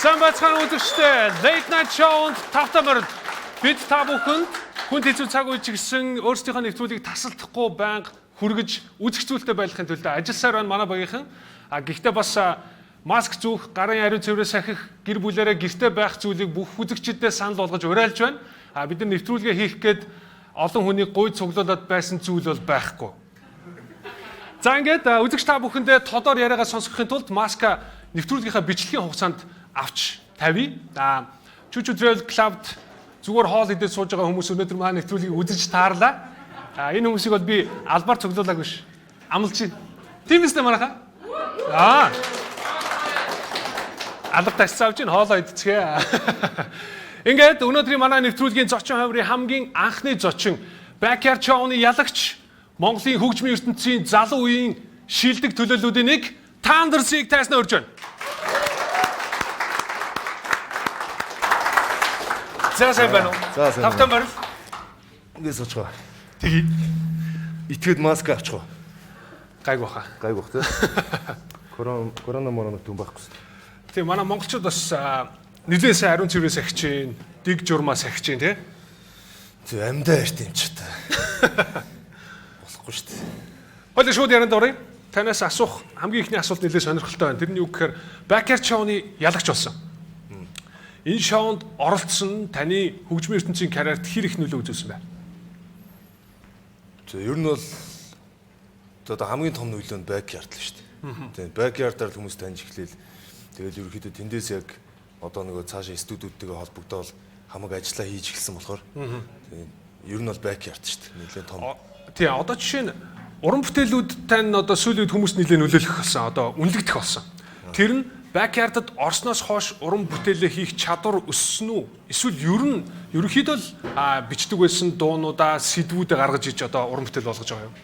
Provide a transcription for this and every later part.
Сайн бацхан үзэгчдээ Late Night Show-нд тавтамар бид та бүхэнд хүн хэцүү цаг үе чигсэн өөрсдийнхөө нэвтрүүлгийг тасалдахгүй байнга хүргэж үзэгцүүлэлтэй байхын тулд ажилласаар байна манай багийнхан. Гэхдээ бас маск зүүх, гарын ариун цэврээ сахих, гэр бүлээрээ гэртээ байх зүйлийг бүх үзэгчдэд санал болгож уриалж байна. Бид нар нэвтрүүлгээ хийх гээд олон хүнийг гуйд цуглуулад байсан зүйл бол байхгүй. За ингээд үзэгч та бүхэндээ тодор яриагаа сонсгохын тулд маска нэвтрүүлгийнхаа бичлэгийн хугацаанд авч тавья. Чүчү Travel Club-д зүгээр хоол идэж сууж байгаа хүмүүс өнөөдөр манай нэвтрүүлгийг үзэж таарлаа. Энэ хүмүүсийг бол би албаар цуглуулаагүй ш. Амлаж байна. Тийм үстэй манайха. Алга тасцаавч ин хоолоо идцгээ. Ингээд өнөөдрийн манай нэвтрүүлгийн зочин хуврын хамгийн анхны зочин Backyard Show-ны ялагч Монголын хөгжмийн ертөнцийн залуу үеийн шилдэг төлөөллүүдийн нэг Thundersig тайснаа өрж байна. За сайн байна уу? Тавтан байна. Ингээд суучихаа. Тэгээ. Итгэд маск авчихаа. Гайг баха. Гайг бах тий. Корона морона түн байхгүй. Тэгээ манай монголчууд бас нэлээд сайн ариун цэврээс ахиж гин, дэг журмаас ахиж гин тий. Зү амьдаа эрт юм ч та. Болохгүй шүү дээ. Хоёул шууд ярианд оръё. Танаас асуух хамгийн ихний асуулт нэлээд сонирхолтой байна. Тэрний үг гэхээр backyard show-ны ялагч болсон. Энэ шоунд оролцсон таны хөгжмийн ертөнцийн карьерт хэр их нөлөө үзүүлсэн бэ? За ер нь бол одоо хамгийн том нөлөө нь backyard л шүү дээ. Тэгээ backyard-аар л хүмүүс таньж эхлээл. Тэгэл ерөөхдөө тэндээс яг одоо нөгөө цаашаа студиудтэйгээ холбогдоод хамаг ажиллаа хийж эхэлсэн болохоор тэгээ ер нь бол backyard шүү дээ. Нэлээд том. Тий, одоо жишээ нь уран бүтээлүүд тань одоо сүүлийн үед хүмүүс нэлээд нөлөөлөх болсон. Одоо үнэлэгдэх болсон. Тэр нь backyard-д орсноос хойш уран бүтээлээ хийх чадвар өссөн үү? Эсвэл ерөнхийдөө л бичдэг байсан дуунуудаа сэдвүүдэ гаргаж иж одоо уран бүтээл болгож байгаа юм?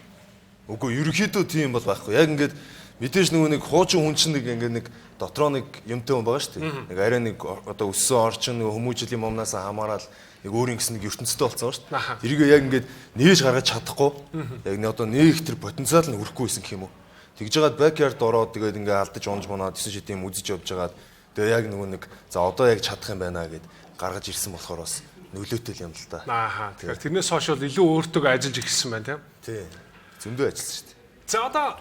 Үгүй ерөнхийдөө тийм бол байхгүй. Яг ингээд мэдээж нөгөө нэг хуучин хүн чинь нэг ингээд нэг дотроо нэг юмтай хүн байгаа шүү дээ. Нэг арай нэг одоо өссөн орчин нөгөө хүмүүжлийн момнаас хамаарал нэг өөрийн гэсэн нэг ертөнцтэй болцсон шүү дээ. Тэрийг яг ингээд нээж гаргаж чадахгүй. Яг нэг одоо нээх тэр потенциал нь өрөхгүй байсан гэх юм уу? Тэгж жагаад backyard ороод тэгээд ингээд алдаж унж манаад 9 шид юм үзэж явж жагаад тэгээд яг нөгөө нэг за одоо яг чадах юм байна гэд гаргаж ирсэн болохоор бас нөлөөтэй юм л да. Тэгэхээр тэрнээс хойш бол илүү өөртөө ажиллаж эхэлсэн байна Тий. тийм. Зөндөө ажилласан шүү дээ. За одоо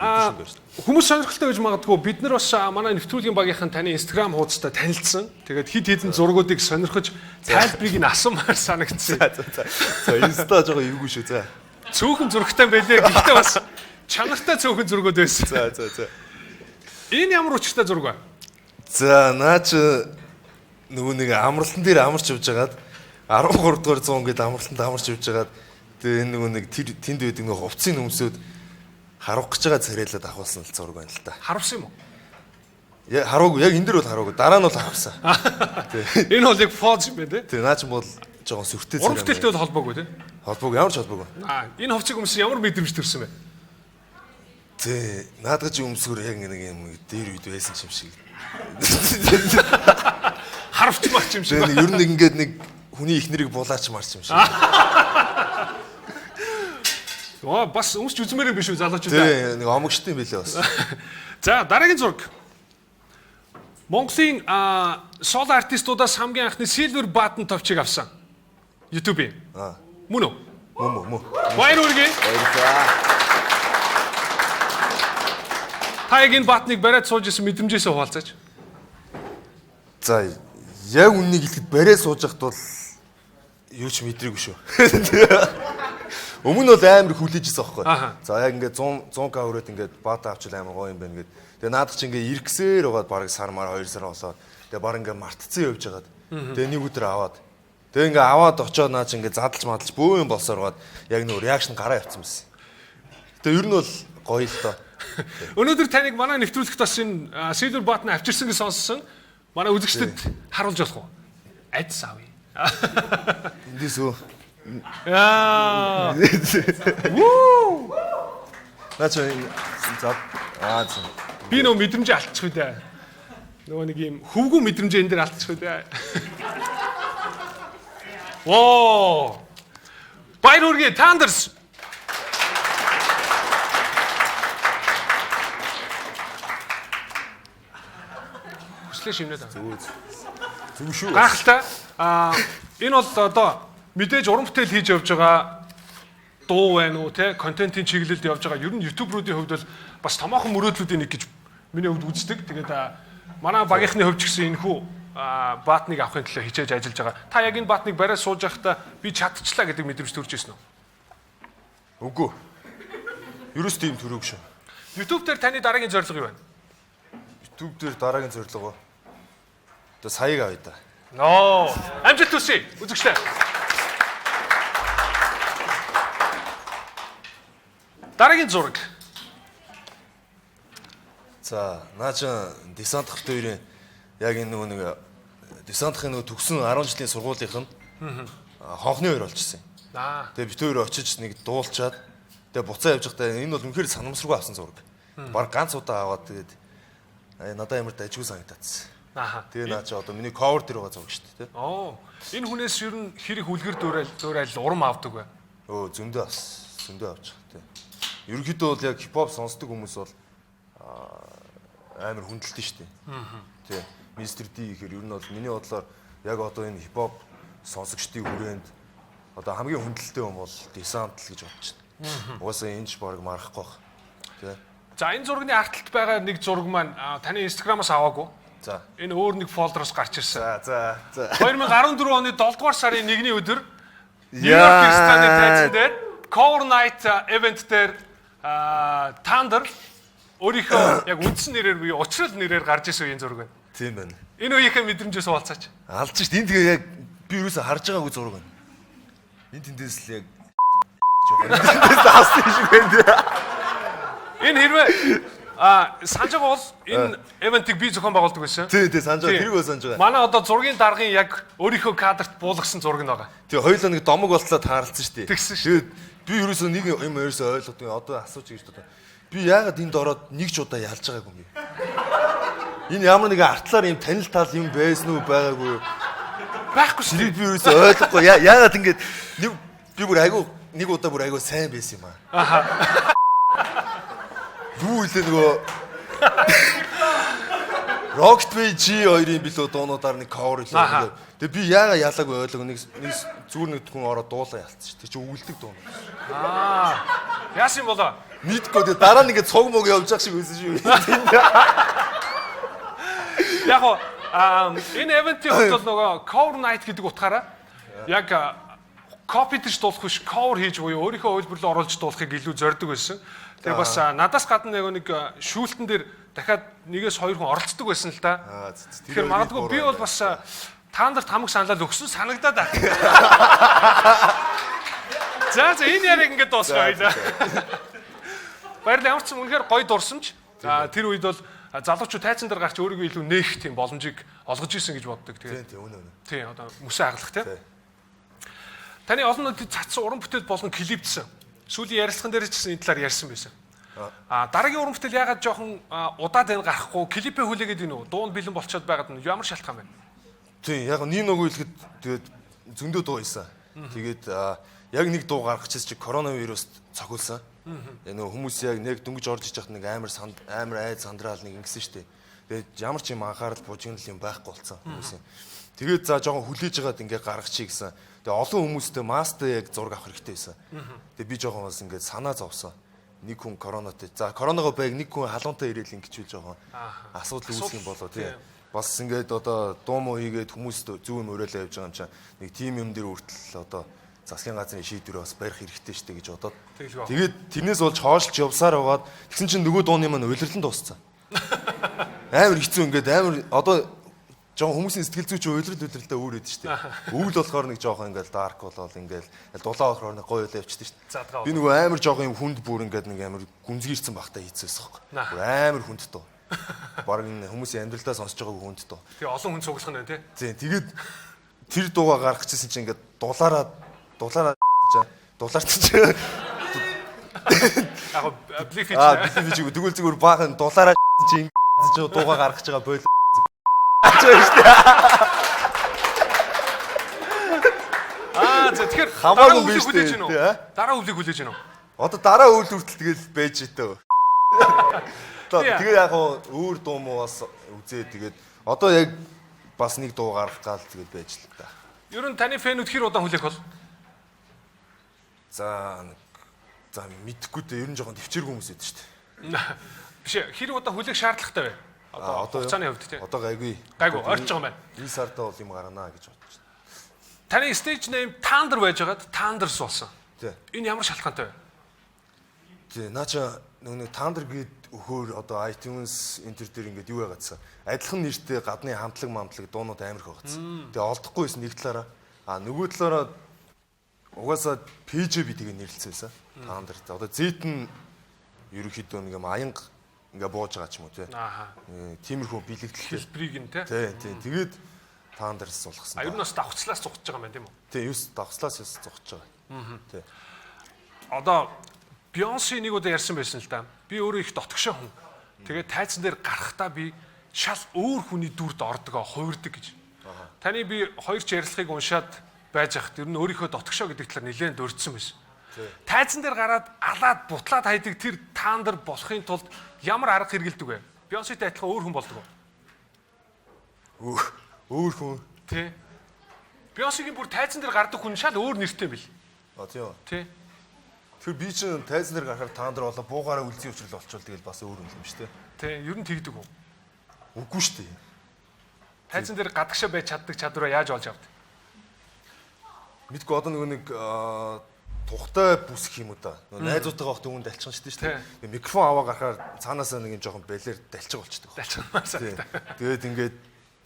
хүмүүс сонирхолтой гэж магадгүй бид нар бас манай нэвтрүүлгийн багийнхан таны Instagram хуудастай танилцсан. Тэгээд хид хідэн зургуудыг сонирхож тайлбарыг нь асуумаар санагдсан. За Insta жоо эвгүй шүү. За. Цөөхөн зурагтай байлээ. Гэхдээ бас чанартай цөөхөн зургууд байсан. За. Энэ ямар учиртай зураг вэ? За наач нөгөө нэг амралтан дээр амарч явж байгаад 13 дугаар 100 гээд амралтанд амарч явж байгаад тэгээ энэ нөгөө нэг тэнд байдаг нөгөө хувцсын өмсөд харуулах гэж байгаа царайлаад авахулсан л зураг байна л та. Харавсан юм уу? Яг хараагүй. Яг энэ дэр бол хараагүй. Дараа нь бол харавсан. Энэ бол яг фоз юм байна тий. Тэгээ наач бол жоохон сүртэй царай. Уран бүтээлтэй бол холбоогүй тий. Холбоогүй ямар ч холбоогүй. Энэ хувцсыг өмсөн ямар мэдрэмж төрсөн бэ? Тэ наадгаж өмсгөр яг нэг юм дээр үед байсан юм шиг. Харавч марч юм шиг. Тэгээ ер нь ингээд нэг хүний ихнэрийг булаач марч юм шиг. Бас өмсч үзмээр юм биш үү залуучууд? Тэ нэг омогштой юм билээ бас. За дараагийн зураг. Монголын соло артистуудаас хамгийн анхны Silver Button товчийг авсан. YouTube-ийн. Мөн үү? Мөн. Баяр үргээ. Та яг энэ батныг бариад сууж исэн мэдрэмжээсээ хуваалцаач. За яг үннийг хэлэхэд бариад сууж яхад бол юу ч мэдрээгүй шүү. Өмнө нь бол амар хүлээжсэн байхгүй. За яг ингээд 100к өрөөд ингээд баата авчил амар гоё юм байна гэд. Тэгээ наадах чи ингээд иргсээр угаад бараг сар мар 2 сар болоод тэгээ баг ингээд мартцсан явж хагаад. Тэгээ нэг өдөр аваад. Тэгээ ингээд аваад очоод наач ингээд задлж мадлж бөө юм болсоор угаад яг нөө реакшн гараа явцсан байсан. Тэгээ ер нь бол гоё л доо. Өнөөдөр таныг манай нэвтрүүлэгт бас энэ Silver Button авчирсан гэж сонссон. Манай үзэгчдэд харуулж болох уу? Айдс авъя. Эндээс үү. Вуу! Наач за би нөө мэдрэмжээ алдчих үү дээ. Нөгөө нэг юм хөвгүү мэдрэмжээ энэ дээр алдчих үү дээ. Воо! Баяр хүргэе Тандерс. Хүслээ шимнээд аа. зүг шүү. Гайхалтай. Энэ бол одоо мэдээж уран бүтээл хийж явж байгаа дуу байна уу те контентын чиглэлд явж байгаа. Ер нь YouTube-руудын хувьд бол бас томоохон мөрөөдлүүдийн нэг гэж миний хувьд үздэг. Тэгээд манай багийнхны хувьд ч гэсэн энэхүү баатныг авахын төлөө хичээж ажиллаж байгаа. Та яг энэ баатныг бариад сууж байхдаа би чадчихлаа гэдэг мэдрэмж төрж ирсэн үү? Үгүй. Ерөөс тийм төрөөг шүү. YouTube дээр таны дараагийн зорилго юу байна? YouTube дээр дараагийн зорилго одоо саяг авъя да. Ноо. Амжилт хүсье. Үзэгчтэй. Дараагийн зураг. За, наач десант хавт хоёрын яг энэ нөгөө нэг десантын нөгөө төгсөн 10 жилийн сургуулийнх нь хонхны хоёр болчихсон. Тэгээ бит хоёр очиж нэг дуулчаад тэгээ буцаа явж байхдаа энэ бол үнэхээр санамсаргүй авсан зураг. Бараг ганц удаа аваад тэгээд надад ямар дайггүй санагдчихсан. Тэгээ наач одоо миний cover дээр байгаа зураг шүү дээ. Энэ хүнээс ер нь хэрэг үлгэр дуурайл урам авдаг бай. Зөндөө авч байгаа тий. Ерөнхийдөө бол яг хипхоп сонсдог хүмүүс бол амар хүндэлдэг шүү дээ. Тий. Mr. D гэхээр ер нь бол миний бодлоор яг одоо энэ хипхоп сонсогчдын хүрээнд одоо хамгийн хүндлэлтэй хүн бол десант л гэж бодож байна. Угаасаа энэ ч баг марахгүй баг. Тэ. За энэ зургийн артталт байгаа нэг зураг маань таны Instagram-аас аваагүй. За. Энэ өөр нэг фолдероос гарч ирсэн. За. 2014 оны 7 дугаар сарын 1-ний өдөр Нью-Йорк стадын тайзан дээр Cover Night event дээр Thunder өөрийнхөө яг үндсэн нэрээр буюу учрал нэрээр гарч ирсэн энэ зураг байна. Тийм байна. Энэ үеийнхээ мэдрэмжээс хуваалцаач. Алж шít энэ тэгээ яг би юусаа харж байгаагүй зураг байна. Энэ тэндээс л яг тэндээс таасан шиг байна. Энэ хэрвээ санаж байгаа бол энэ эвентийг би зохион байгуулдаг байсан. Тий, санаж байгаа. Тэрийг санаж байгаа. Манай одоо зургийн даргын яг өөрийнхөө кадрт буулгасан зураг нь байгаа. Тий, хоёулаа нэг домог болтлоо тааралцсан шүү дээ. Тэгсэн шүү. Тэгээд би ерөөсөө нэг юм ерөөсөө ойлгохгүй. Одоо асууж гэж бодоо. Би яагаад энд ороод нэг ч удаа ялж байгаагүй юм бэ? Энэ ямар нэг артлаар юм танил тал юм байсан уу байгаагүй юу? Байхгүй шүү. Би ерөөсөө ойлгохгүй. Яагаад ингэж би бүр айгу нэг удаа бүр айгу сайн байсан юм аа. Аха. Юу илээ нөгөө Rocketway G2-ын билүү дуунуудаар нэг cover хийлээ. Тэгээ би яагаад ялаагүй ойлгоо нэг зүгээр нэг хүн ороод дуулаа ялцсан шүү. Тэр чинь өвөлдөг дуун. Яасан болоо? Мэдгүй тэгээ дараа нь ингээд цуг мог явж байгаа шиг байсан шүү. Яг энэ эвентийн хувьд бол нөгөө Cover Night гэдэг утгаараа яг копи дэж дуулах биш cover хийж буюу өөрийнхөө хөлбөрлөө оруулж дуулахыг илүү зорддог байсан. Тэгээ бас надаас гадна нэг шүүлтэн дээр дахиад нэгээс хоёр хүн оролцдог байсан л да. Тэгэхээр магадгүй би бол бас таандарт хамаг саналал өгсөн санагдаад байна. За энэ яриг ингээд дуусгая. Баярлалаа. Ямар ч юм үнэхээр гоё дурсамж. Тэр үед бол залуучууд тайзан дээр гарч өөрийгөө илүү нээх тийм боломжийг олгож исэн гэж боддог. Тэгээ үнэ. Тийм одоо мөсөө хаглах тийм. Таны олон нийтэд цацсан уран бүтээл болон клипдсэн. Сүүлийн ярилцлаган дээр ч гэсэн энэ талаар ярьсан байсан. Дараагийн уран бүтээл ягаад жоохон удаад энэ гарахгүй клипээ хүлээгээд ийн үү? Дуун бэлэн болчиход байгаад нь ямар шалтгаан байна? Тийм яг нэг нөгөө хэлэхэд тэгээд зөндөө дуу ийсэн. Тэгээд яг нэг дуу гаргачихсан чи коронавируст цохиулсан. Нөгөө хүмүүс яг нэг дөнгөж орж иж хат нэг амар айд сандраал нэг ингэсэн штэ. Тэгээд ямар ч юм анхаарал бужигнал юм байхгүй болцсон хүмүүсийн. Тэгээд за жоохон хүлээж байгаад ингээ гаргачих гэсэн. Тэгээ олон хүмүүстэй мастай яг зураг авах хэрэгтэй байсан. Тэгээ би жоохон бас ингээ санаа зовсон. Нэг хүн коронатай. За коронавигоо байг нэг хүн халуунтай ирээл ингэчүүл жоохон асуудал үүсэх юм болоо тий. Бас ингээд одоо дуу муу хийгээд хүмүүс зөв юм өрөөлөө явж байгаа юм чинь нэг тим юм дээр хүртэл одоо засгийн газрын шийдвэрээ бас барих хэрэгтэй штэ гэж бодоод. Тэгээд тэрнээс болж хоолж явсаар байгаад тэгсэн чинь нөгөө дууны маань улирлан дууссан. Амар хэцүү ингээд амар одоо жоохон хүмүүсийн сэтгэл зүй чи улиралтай өөр өд штэ. Өвөл болохоор нэг жоохон ингээд дарк болол ингээд дулаа болохоор нэг гоё л явчихдаг штэ. Би нөгөө амар жоохон юм хүнд бүр ингээд нэг амар гүнзгийрсэн бахтай хийцээс байхгүй. Амар хүнд тоо. Бараг энэ хүмүүсийн амьдралдаа сонсож байгааг хүнд тоо. Тэгээ олон хүн цуглах нь тий. Тийм тэгээд тэр дуугаа гаргачихсан чинь ингээд дулаараа дулаарч чинь яг блифич блифич тэгвэл зүгээр баахан дулаараа чинь дуугаа гаргаж байгаа бойл тэгэхээр хамаагүй биш хүлээж гинөө. Дараа өвлийг хүлээж гинөө. Одоо дараа өвл хүртэл тэгэл байж итээ. Тэгээ яг өөр дуу муу бас үзээ тэгээд одоо яг бас нэг дуу гаргах гал тэгээд байж л та. Ер нь таны фэнүүд хэр удаан хүлээх бол? За мэдхгүй дээ ер нь жоохон төвчээргүй хүмүүс байдаг шүү дээ. Биш ээ хэр удаан хүлээх шаардлагатай вэ? Одоо хугацааны хувьд тий. Одоо гайгүй орж байгаа юм байна. Энэ сарда бол юм гарнаа гэж бодож байна. Таны stage name Thunder байж байгаад Thunders болсон. Тий. Энэ ямар шалтгаантай вэ? Тий, наача нэг Thunder гээд өхөр одоо iTunes энтер дээр ингээд юу яагаадсан. Адилхан нэртэй гадны хамтлаг дуунууд амар их байгаадсан. Тэгээ олдохгүйсэн нэг талаараа. Нөгөө талаараа угаасаа пэйж би тэгээ нэрлэлсэн байсан. Thunder. Одоо Z нь ерөнхийдөө нэг юм аянга ингээ бууж байгаа ч юм уу тий. Тиймэрхүү бэлэгдэлтэй. Хэлбэрийг нь тий. Тий. Тэгээд Thunders суулгасан. Ер нь бас давхцлаас зугтж байгаа юм байна тийм үү? Тий, юус давхцлаас зугтж байгаа. Тий. Одоо Beyoncé нэг удаа ярьсан байсан л да. Би өөрөө их дотгошоо хүн. Тэгээд тайзан дээр гарахтаа би шал өөр хүний дүрд ордог, хувирдаг гэж. Таны би хоёр ч ярилцлагыг уншаад байж хахад ер нь өөрийнхөө дотгошоо гэдэг талаар нэлээд дурдсан байсан. Тайзан дээр гараад алаад бутлаад хайдаг тэр Thunder болохын тулд ямар арга хэрэгэлдэг вэ? Beyoncé-тэй адилхан өөр хүн болдог уу? Өөр хүн. Тий. Бейонсигийн бүр тайзан дээр гардаг хүн шал өөр нэртэй бил. Тийм. Тий. Тэр би чинь тайзан дээр гарахаар та нар болоо буугаараа үлзий өвчрөл олчвол тэгэл бас өөр юм шүү дээ. Тий, ер нь тэгдэг үү? Үгүй шүү дээ. Тайзан дээр гадагшаа байж чаддаг чадвараа яаж олж авд? Мэдгүй одоо нэг тухтай бүсэх юм уу да. Найзуудтайгаа хот өвөнд далчихсан шүү дээ. Микрофон аваа гарахаар цаанаасаа нэг юм жоохон бэлэр далчих болчихдог. Далчмаасаа. Тэгээд ингээд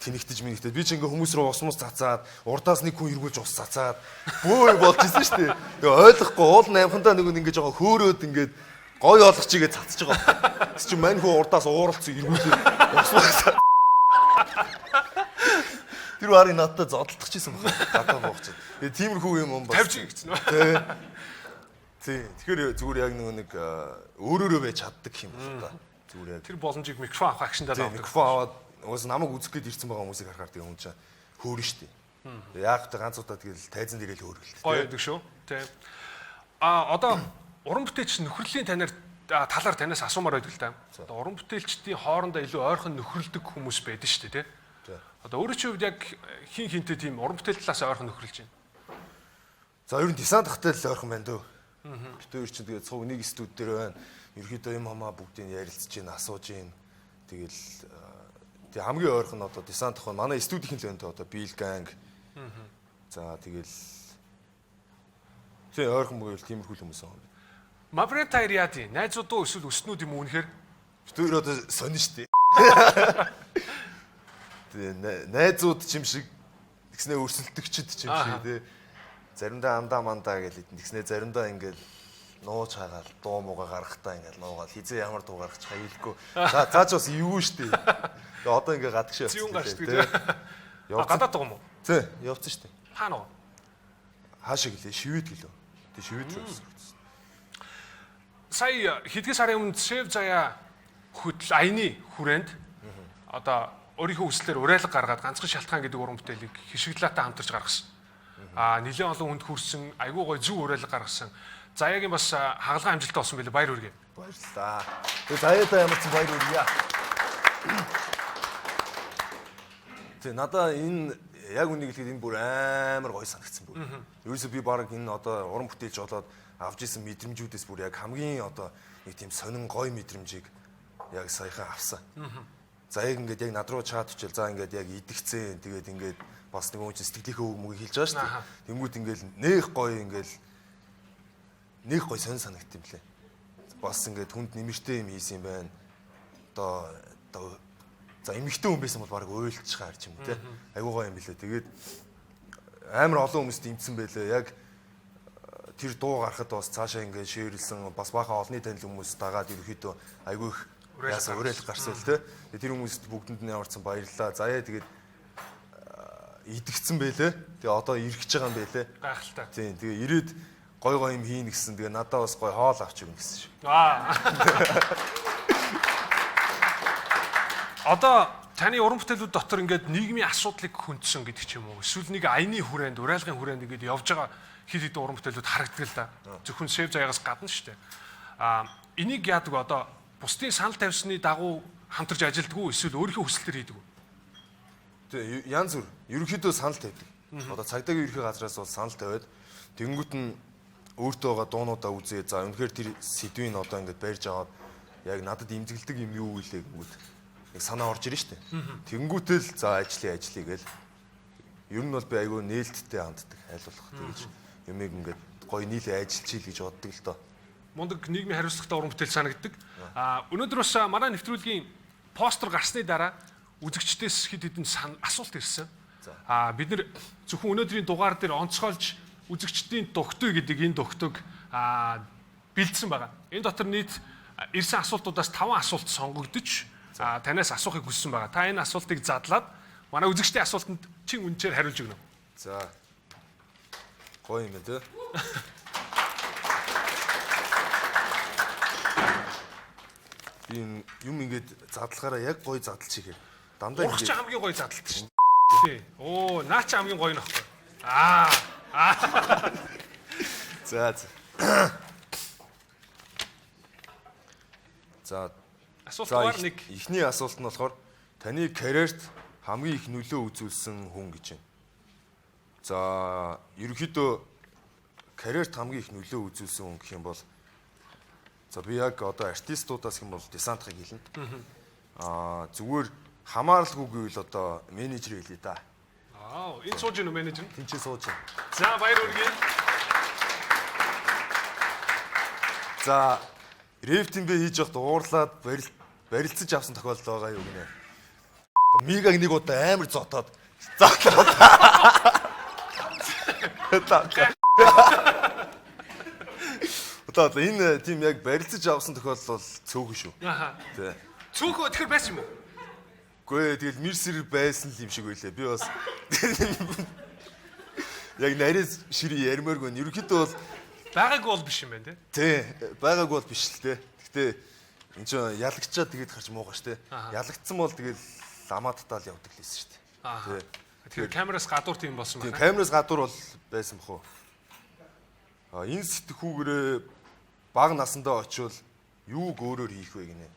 тэнэгтэж минэгтээ би ч ингээ хүмүүс рүү ус мус цацаад урдаас нэг хүн эргүүлж ус цацаад бөө болж исэн шүү дээ. Тэгээ ойлгохгүй уул намхандаа нэг ингээ жоохон хөөрөөд ингээд гой олох чигээ цацж байгаа. Тэс чи мань хүү урдаас ууралцсан эргүүлээ ус мус. Тэр харин надад зодтолчихсан байна. Гадаа боогч. Тэгээ тиймэрхүү юм бас тавьж ингэсэн үү? Тий. Тэгэхээр зүгээр яг нэг өөрөөрөө байж чаддаг юм байна да. Зүгээр яг тэр боломжийг микрофон авах акшндаа авдаг. Микрофон аваад уус намайг үзэх гээд ирсэн байгаа хүмүүсийг харахаар тэгээ хүн чинь хөөрнө штий. Яг та ганц удаа тэгэл тайзан дээр л хөөргөлт. Гоё байдаг шүү. Тий. Одоо уран бүтээлч нөхрөлийн талаар танаас асуумаар байдаг л да. Одоо уран бүтээлчдийн хоорондоо илүү ойрхон нөхрөлдөг хүмүүс байдаг шүү дээ, тий. Одоо өөрөө чи хувьд яг хин хинтэй тийм уран бүтээл талаас ойрхон нөхрөлж байна. За ер нь десант хахтай л ойрхон байна дөө. Бид хоёр чинь тэгээ цуг нэг студ дээр байна. Ерөөдөө юм хамаа бүгдийг ярилцж гин, асууж гин. Тэгэл тэгээ хамгийн ойрхон одоо десант хах манай студийн л байна одоо Bill Gang. За тэгэл тэгээ ойрхон мөгөөл тиймэрхүү хүмүүс байна. Маврентайр яади найзуудуу эсвэл өснүүд юм уу үнэхээр? Бид хоёр одоо сонин штий. Тэгээ найзууд ч юм шиг тэгснээ өрсөлдөгчд ч юм шиг тий. Заримдаа андаа мандаа гэж хэлдэг. Тэгснээ заримдаа ингээл нууж хагаал дуу мууга гаргахтаа ингээл нуугаал хизээ ямар дуу гаргач хаylгүй. За цаач бас эвгүй штий. Тэгээ одоо ингээ гадагшаа явчихсан. Зүүн гарчдаг тий. Гадаад байгаа юм уу? Тий, явцсан штий. Хаана уу? Хаашаа гэлээ? Шивэд гэлөө. Тэг шивэд рүү явсан. Сая хэдхэн сарын өмнө шеф заяа хөдөл аяны хүрээнд одоо өөрийнхөө хүслээр уриалга гаргаад ганцхан шалтгаан гэдэг уран бүтээлийг хишиглаатай хамтарч гаргасан. Нэлээд олон хүнд хүрсэн, айгүй гой зөв уриалга гаргасан. Заяагийн бас хагалгаа амжилттай болсон байлээ. Баяр хүргэе. Баярлалаа. Тэгээ заяатай ямар ч баяр хүргье. Тэгээ надаа энэ яг үнийг хэлэхэд энэ бүр амар гоё санагдсан бүр. Ерөөсөө би баг энэ одоо уран бүтээлч болоод авч исэн мэдрэмжүүдээс бүр яг хамгийн одоо нэг тийм сонин гоё мэдрэмжийг яг саяхан авсан. За яг ингээд яг над руу чат очил. За ингээд яг идэгцэн. Тэгээд ингээд бас нэг хүн сэтгэлийнхээ үг мөгийг хэлж байгаа шүү дээ. Тэнгүүд ингээд нэх гоё сонь санагт юм лээ. Бас ингээд хүнд нэмэртэй юм хийсэн юм байна. Одоо за эмэгтэй хүн байсан бол баг уйлчих харж юм те. Айгуу гоё юм билээ. Тэгээд амар олон хүмүүст имцсэн байлээ. Яг тэр дуу гарахад бас цаашаа ингээд шеэрлсэн бас баахан олонний танил хүмүүс дагаад ерөөхдөө айгүй их яасан уриалга гарсан л те. Тэр хүмүүст бүгдэнд нь ямарсан баярлалаа. Заяа тэгээд идэгцэн байлээ. Тэгээ одоо ирэх гэж байгаа юм байлээ. Гайхалтай. Тийм тэгээ ирээд гой гой юм хийн гэсэн. Тэгээ надад бас гой хоол авч өгнө гэсэн шүү. Одоо таны уран бүтээлүүд дотор ингээд нийгмийн асуудлыг хөндсөн гэдэг ч юм уу. Эсвэл нэг аяны хүрээнд, уриалгын хүрээнд ингээд явж байгаа хэд хэдэн уран бүтээлүүд харагддаг л да. Зөвхөн шеф заяагаас гадна шүү дээ. Энийг яадаг одоо бусдын санал тавьсны дагуу хамтарч ажилддаг уу эсвэл өөрийнхөө хүсэлтээр хийдэг үү? Тэгээ янз бүр ерөнхийдөө санал тавьдаг. Одоо цагдаагийн ерхий газраас бол санал тавиад тэнгуут нь өөртөө байгаа дуунуудаа үзээ. За үнэхээр тэр сэдвийг одоо ингээд барьж аваад яг надад имзэглэдэг юм юу вэ гэнгүүт яг санаа орж ирж штэ. Тэнгүүтэл за ажлыг гээл. Ер нь бол би айгүй нээлттэй ханддаг айлуулах тэгэж юмыг ингээд гоё нийлээ ажиллачил гэж боддог л доо. Мундаг нийгмийн хариуцлагатай уран бүтээл санагддаг. Өнөөдөр бас манай нэвтрүүлгийн постэр гарсны дараа үзэгчдээс хэд хэдэн асуулт ирсэн. Бид нэр зөвхөн өнөөдрийн дугаар дээр онцгойлж үзэгчдийн дугтуй гэдэг энэ дугтуйг бэлдсэн байгаа. Энэ дотор нийт ирсэн асуултуудаас 5 асуулт сонгогдож танаас асуухыг хүссэн байгаа. Та энэ асуултыг задлаад манай үзэгчдийн асуултанд чин үнчээр хариулж өгнө. За. Гоё юм ээ. Би юм ингээд задлахаараа яг гоё задлж ихээр дандаа ингээд хамгийн гоё задлалт шүү. Тий. Оо, наа чи хамгийн гоё нөхгүй. За. За. Асуултаар нэг эхний асуулт нь болохоор таны карьерт хамгийн их нөлөө үзүүлсэн хүн гэж байна. За ерөнхийдөө карьерт хамгийн их нөлөө үзүүлсэн хүн гэх юм бол за би яг одоо артистуудаас гэх юм бол десантхыг хэлнэ. Зүгээр хамааралгүй гэвэл одоо менежер хэлээ да. Энэ сууж гэнэ менежер. Тинчээ сууж. За баяр үргээ. За рефтиндээ хийж явахд уурлаад барилцаж авсан тохиолдол байгаа юу гинэ. Мигаг нэг удаа амар зотоод. Одоо энэ тийм яг барилцаж авсан тохиолдол бол цөөхөн шүү. Тий. Цөөхөн тэгэхээр байсан юм уу? Гүй тэгэл мэрсэр байсан л юм шиг байлээ. Би бас яг нарийн ширээ ярмааргүй. Ерөнхийдөө бол байгаагүй бол биш юм байна тий. Тий, байгаагүй бол биш л тий. Гэтэ энэ чинь ялагчаад тэгээд гарч муугаш тий. Ялагдсан бол тэгэл ламаа татаал явдаг л байсан шүү дээ. Тий. Тэгэхээр камераас гадуур тийм болсон байна. Тийм камераас гадуур бол байсан бах уу. Энэ сэтгхүүгээрээ бага насандаа очивол юуг өөрөөр хийх вэ гинэ.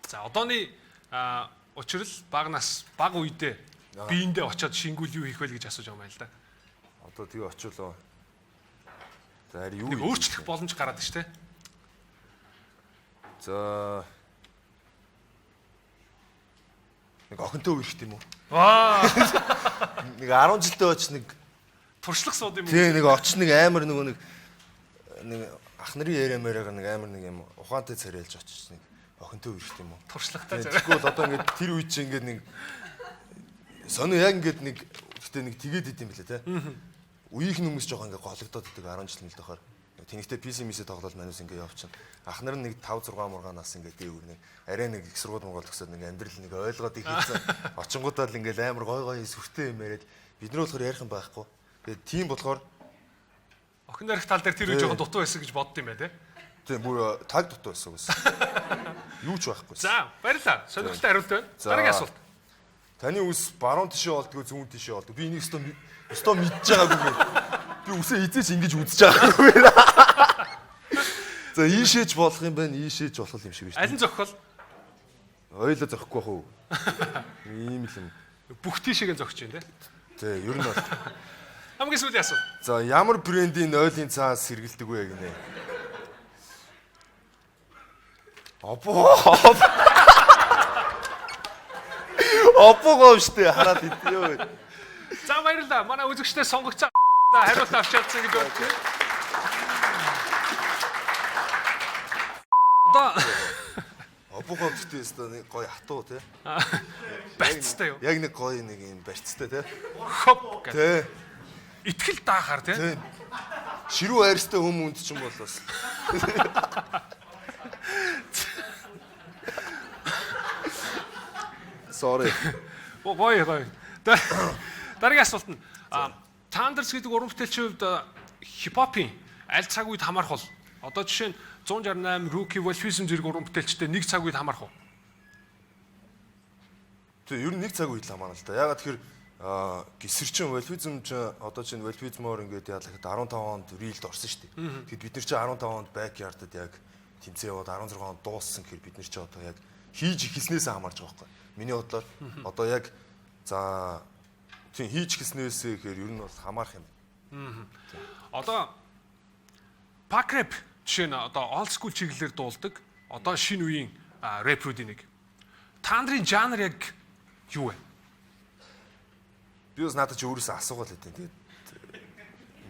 За одооны учрал бага нас бага үедээ биендээ очиод шингүүл юу хийх вэ гэж асууж байгаа юм байна л да. Одоо тэгээ очивол за харин юу нэг өөрчлөх боломж гараад шүү дээ. За нэг охинтой үерх юм уу? Нэг 10 жилдээ оч нэг туршлах сууд юм уу? тий нэг оч нэг амар нэг ах нарын яриамаараа нэг амар нэг юм ухаантай царайлж очиж нэг охинтой үерх юм уу? Туршлагатай зарим. Тэгвэл одоо ингээд тэр үе чинь ингээд нэг сонио яг ингээд нэг гэхдээ нэг тэгээд идэм билээ те. Үеийнхэн хүмүүс жоохон ингээд гологдоод идэг 10 жил мэл тохоор. Тэнэгтээ PC-мисээ тоглоод манус ингээд явчихна. Ах нар нэг 5 6 мургаанаас ингээд дээгүүр нэг арай нэг их сургууль Монгол төгсөөд нэг амьдрал нэг ойлгоод их хийсэн. Очингуудаа л ингээд амар гой гой сүртэй юм яриад бид нар болохоор ярих юм байхгүй. Тэгээд тийм болохоор охин нарих тал дээр тэр үе жоохон дутуу байсан гэж бодд юм байна те. Тийм бүр таг дутуу байсан гэсэн. Юу ч байхгүй. За баярлалаа. Сонирхолтой хариулт байна. Дараагийн асуулт. Таны үс баруун тишээ болдгоо зүүн тишээ болдог. Би энийг өстөө мэдж байгаагүй. Би үсээ эзэж ингэж үзэж байгаагүй. За ийшээж болох юм байна, ийшээж болох юм шиг байна. Алин зохихол? Ойлоо зохихгүй бах уу? Ийм л юм. Бүх тийшээгээ зохиж байна те. Тий, ер нь бол. Хамгийн сүүлийн асуулт. За ямар брендийн ойлын цаас сэргэлдэг вэ гинэ? Опогоо штэ хараад идэё. За баярлалаа. Манай үзэгчдээ сонгогцоо хариулт авч чадсан гэж бодчих. Одоо Опогоо гэдэг өстө нэг гоё хатуу тий. барьцтай юу? Яг нэг гоё нэг юм барьцтай тий. Хоп гэх. Тий. Итгэл даахаар тий. Тий. Ширүү хайрстай хүмүүнд ч юм бол бас. Sorry. Гоё. Дараагийн асуулт нь Thunders гэдэг уран бүтээлчийн хувьд хипхопын аль цаг үед хамаарх бол одоо жишээ нь 168 Rookie Wolfism зэрэг уран бүтээлчтэй нэг цаг үед хамаарх уу? Тэг ер нь нэг цаг үед л хамаарна л да. Ягаад тэгэхээр гисэрчин Wolfism ч одоо чинь Wolfism-оор ингээд яалахад 15 онд Real-д орсон шүү дээ. Тэгэд бид нар чинь 15 онд Backyard-д яг тэмцээ яваад 16 онд дууссан гэхээр бид нар чинь одоо яг хийж ихснээсээ хамаарч байгаа байхгүй. Миний бодлоор одоо яг за тийм хийж гиснээсээ гэхээр ер нь бол хамаарх юм. Одоо pack rap жишээ нь одоо old school чиглэлээр дуулдаг. Одоо шинэ үеийн рэпрүүдийн нэг. Та нарын жанр яг юу вэ? Би бас надад ч өөрөөсөө асуугаал хэвээр. Тэгээд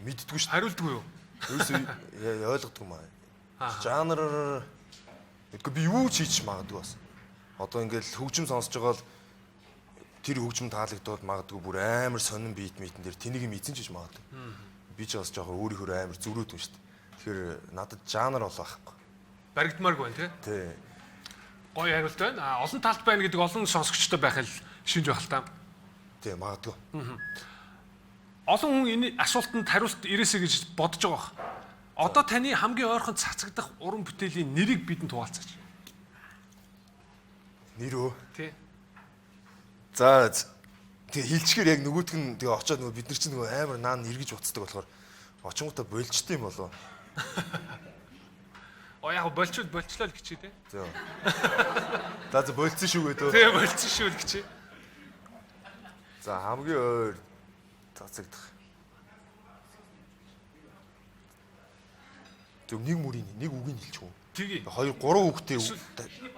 мэддэггүй шүү. Хариулдаггүй юу? Өөрөөсөө ойлгодгүй маа. Жанр гэдэггүй би юу ч хийж магадгүй бас. Одоо ингээл хөгжим сонсож байгаа л тэр хөгжим таалагдвал магадгүй бүр амар сонин бит митэн дээр тэнийг юм эзэн ч гэж магадгүй. Би ч бас жоохон өөрийнхөө амар зөрөөд юм шүү дээ. Тэгэхээр надад жанр бол байхгүй. Баригдмааргүй байна тий. Тий. Гоё хариулт байна. Олон талт байна гэдэг олон сонсогчтой байх л шинж байх л та. Тий, магадгүй. Олон хүн энэ асуултанд хариулт ирээсэй гэж бодож байгаа бох. Одоо таны хамгийн ойрхон цацагдах уран бүтээлийн нэрийг бидэнд хуваалцаач. Нэр өө. Тий. За тэгээ хилчгээр яг нөгөөтг нь тэгээ очиод нөгөө бид нар чинь нөгөө амар наан эргэж уцдаг болохоор очингуудаа болчтой юм болоо. Яг болчлоо л гэж тий. За. За болцсон шүү гэдэг. Тий болцсон шүү л гэж. За хамгийн ойр цацагдах. Тэг нэг мөрийн нэг үгийг хэлчих үү? Тэгээ. 2 3 үгтэй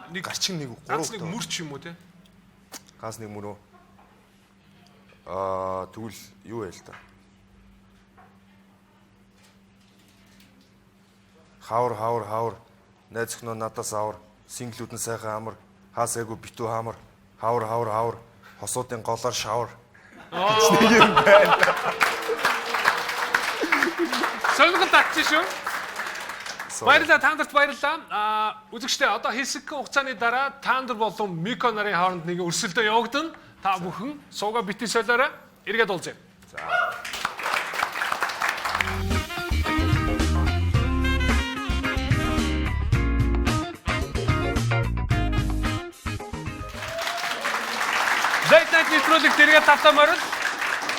нэг гарчин нэг 3 Ганц нэг мөр ч юм уу те. Ганц нэг мөр үү? Тэгвэл юу вэ л та? Хавар найз өхнөө надаас авар синглүүд нь сайхан амар хаасайгүй битүү хамар хавар хосуудын голоор шавар нэг юм байна. Сонирхол татчих шүү. Баярлалаа та нарт баярлалаа. Үзэгчдээ одоо хэсэг хугацааны дараа та нар болон Мико нарын хооронд нэг өрсөлдөө явагдана. Та бүхэн сууга битгий солиорой. Эргээд уулзъя. За. Late Night нэвтрүүлэг дэргээ тавтамаар л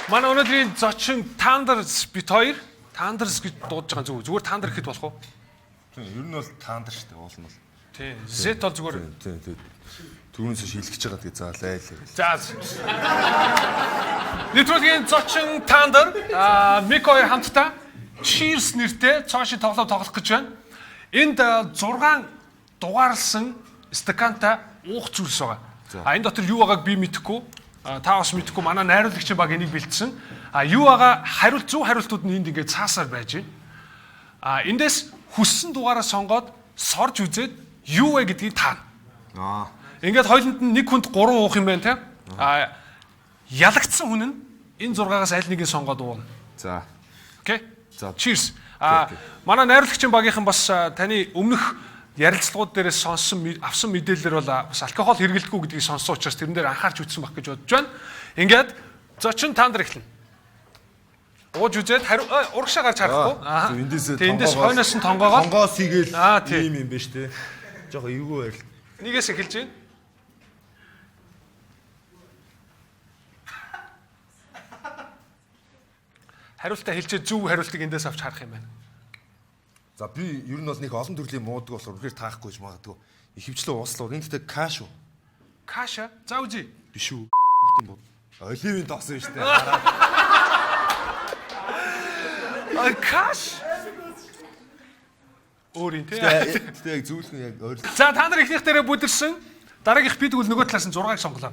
манай өнөөдрийн зочин Thunders бит хоёр Thunders гэж дуудаж байгаа зүгээр Thunder гэхэд болох уу? Тийм ер нь бол Thunder шүү дээ уул нь бол. Тийм Z бол зүгээр. Тийм. Түүнээс шилжиж байгаа тэгээ заал айл. За. Нэвтрүүлгийн зочин Thunder Мико хоёр хамтдаа Cheers нэртэй цоошин тоглоом тоглох гэж байна. Энд 6 дугаарлсан стакантай уух зүйлс байгаа. Энэ дотор юу байгааг би мэдэхгүй. Та бас мэдэхгүй. Манай найруулагч баг энийг бэлдсэн. Юу байгаа зөв хариултууд нь энд ингээд цаасаар байж байна. Эндээс хүссэн дугаараа сонгоод сорж үзээд юу вэ гэдгийг таана. Ингээд хоёуланд нь нэг хүнд 3 уух юм байна те. Ялагдсан хүн нь энэ 6-аас аль нэгийг сонгоод ууна. За. Окей. За. Cheers. Манай найруулагчийн багийнхан бас таны өмнөх ярилцлагууд дээрээс авсан мэдээлэлээр бол бас алкогол хэрэглэдэггүй гэдгийг сонссон учраас тэрэн дээр анхаарч үзсэн байх гэж бодож байна. Ингээд зочин Thunder эхэлнэ. Ууж үзээд урагшаа гарч харахгүй. Эндээс хойноос нь тонгоогоо. Тонгоос игээл ийм юм байна шүү дээ. Жохо эвгүй байл. Нэгээс эхэлж байна. Хариултаа хэлчихэд зөв хариултыг эндээс авч харах юм байна. За би ер нь бол нэг олон төрлийн муудаг болохоор үнэхээр таахгүй гэж магадгүй. Ихэвчлэн ууслаа. Энд тэ каш уу? Каша? За үзье. Биш үү? Хэмтэн бод. Оливын тоосон шүү дээ. Каш? Өөрийн тий. Тэ яг зүйлхэн яг өөр. За та нар ихнийх дээрээ бүдэрсэн. Дараагийнх бид тэгвэл нөгөө талаас нь 6-ыг сонголоо.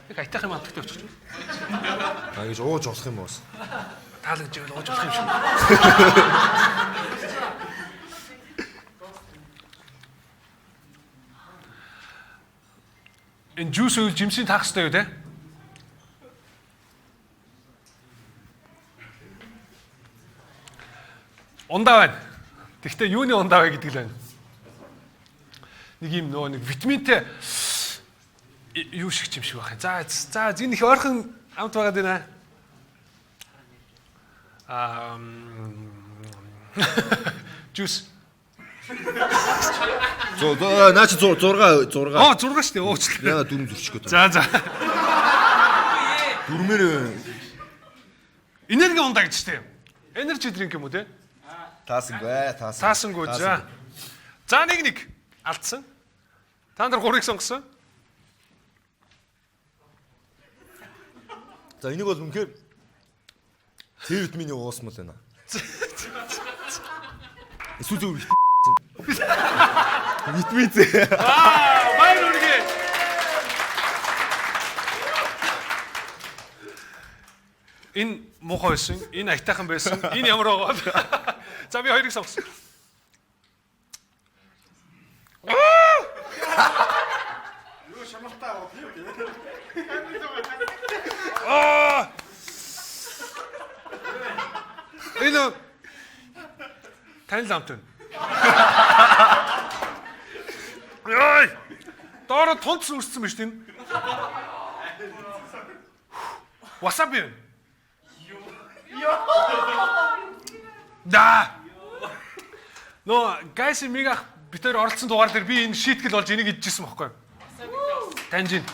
Их айтах юм амтгтай очих чинь. Гэж ууж болох юм уус. Таалагдж байвал ууж болох юм шиг. Энэ жуус үйл жимсийн таах хэрэгтэй юу те? Ундаа байна. Гэхдээ юуны ундаа вэ гэдэг л байна. Нэг юм нэг витаминтэй юу шиг юм шиг байх. За зин их ойрхон амт байгаад байна. Жуус. Наач 6. 6 шүү дээ. Уучлаа. Яа дүрм зурчих гээд. За. Дүрмээр Энерги ундаа гэж штэ. Energy drink юм уу те? Таасангүй. За нэг алдсан. Та нар 3-ыг сонгосон. За энийг бол үнэхээр С витамины уусмал байна. Эсвэл зөв витамин С. Баяр үргээ. Энэ муухай байсан, энэ айтайхан байсан, энэ ямар байгаа. За би хоёрыг сонгосон. Юу шамхтай авах юм. Энэ тань ламт вэ? Яй! Доор тунц үрссэн мэт энэ. Васаби. Да. Но гайс мигах битээр оролцсон дугаар дээр би энэ шийтгэл болж энийг идчихсэн байхгүй. Танжин.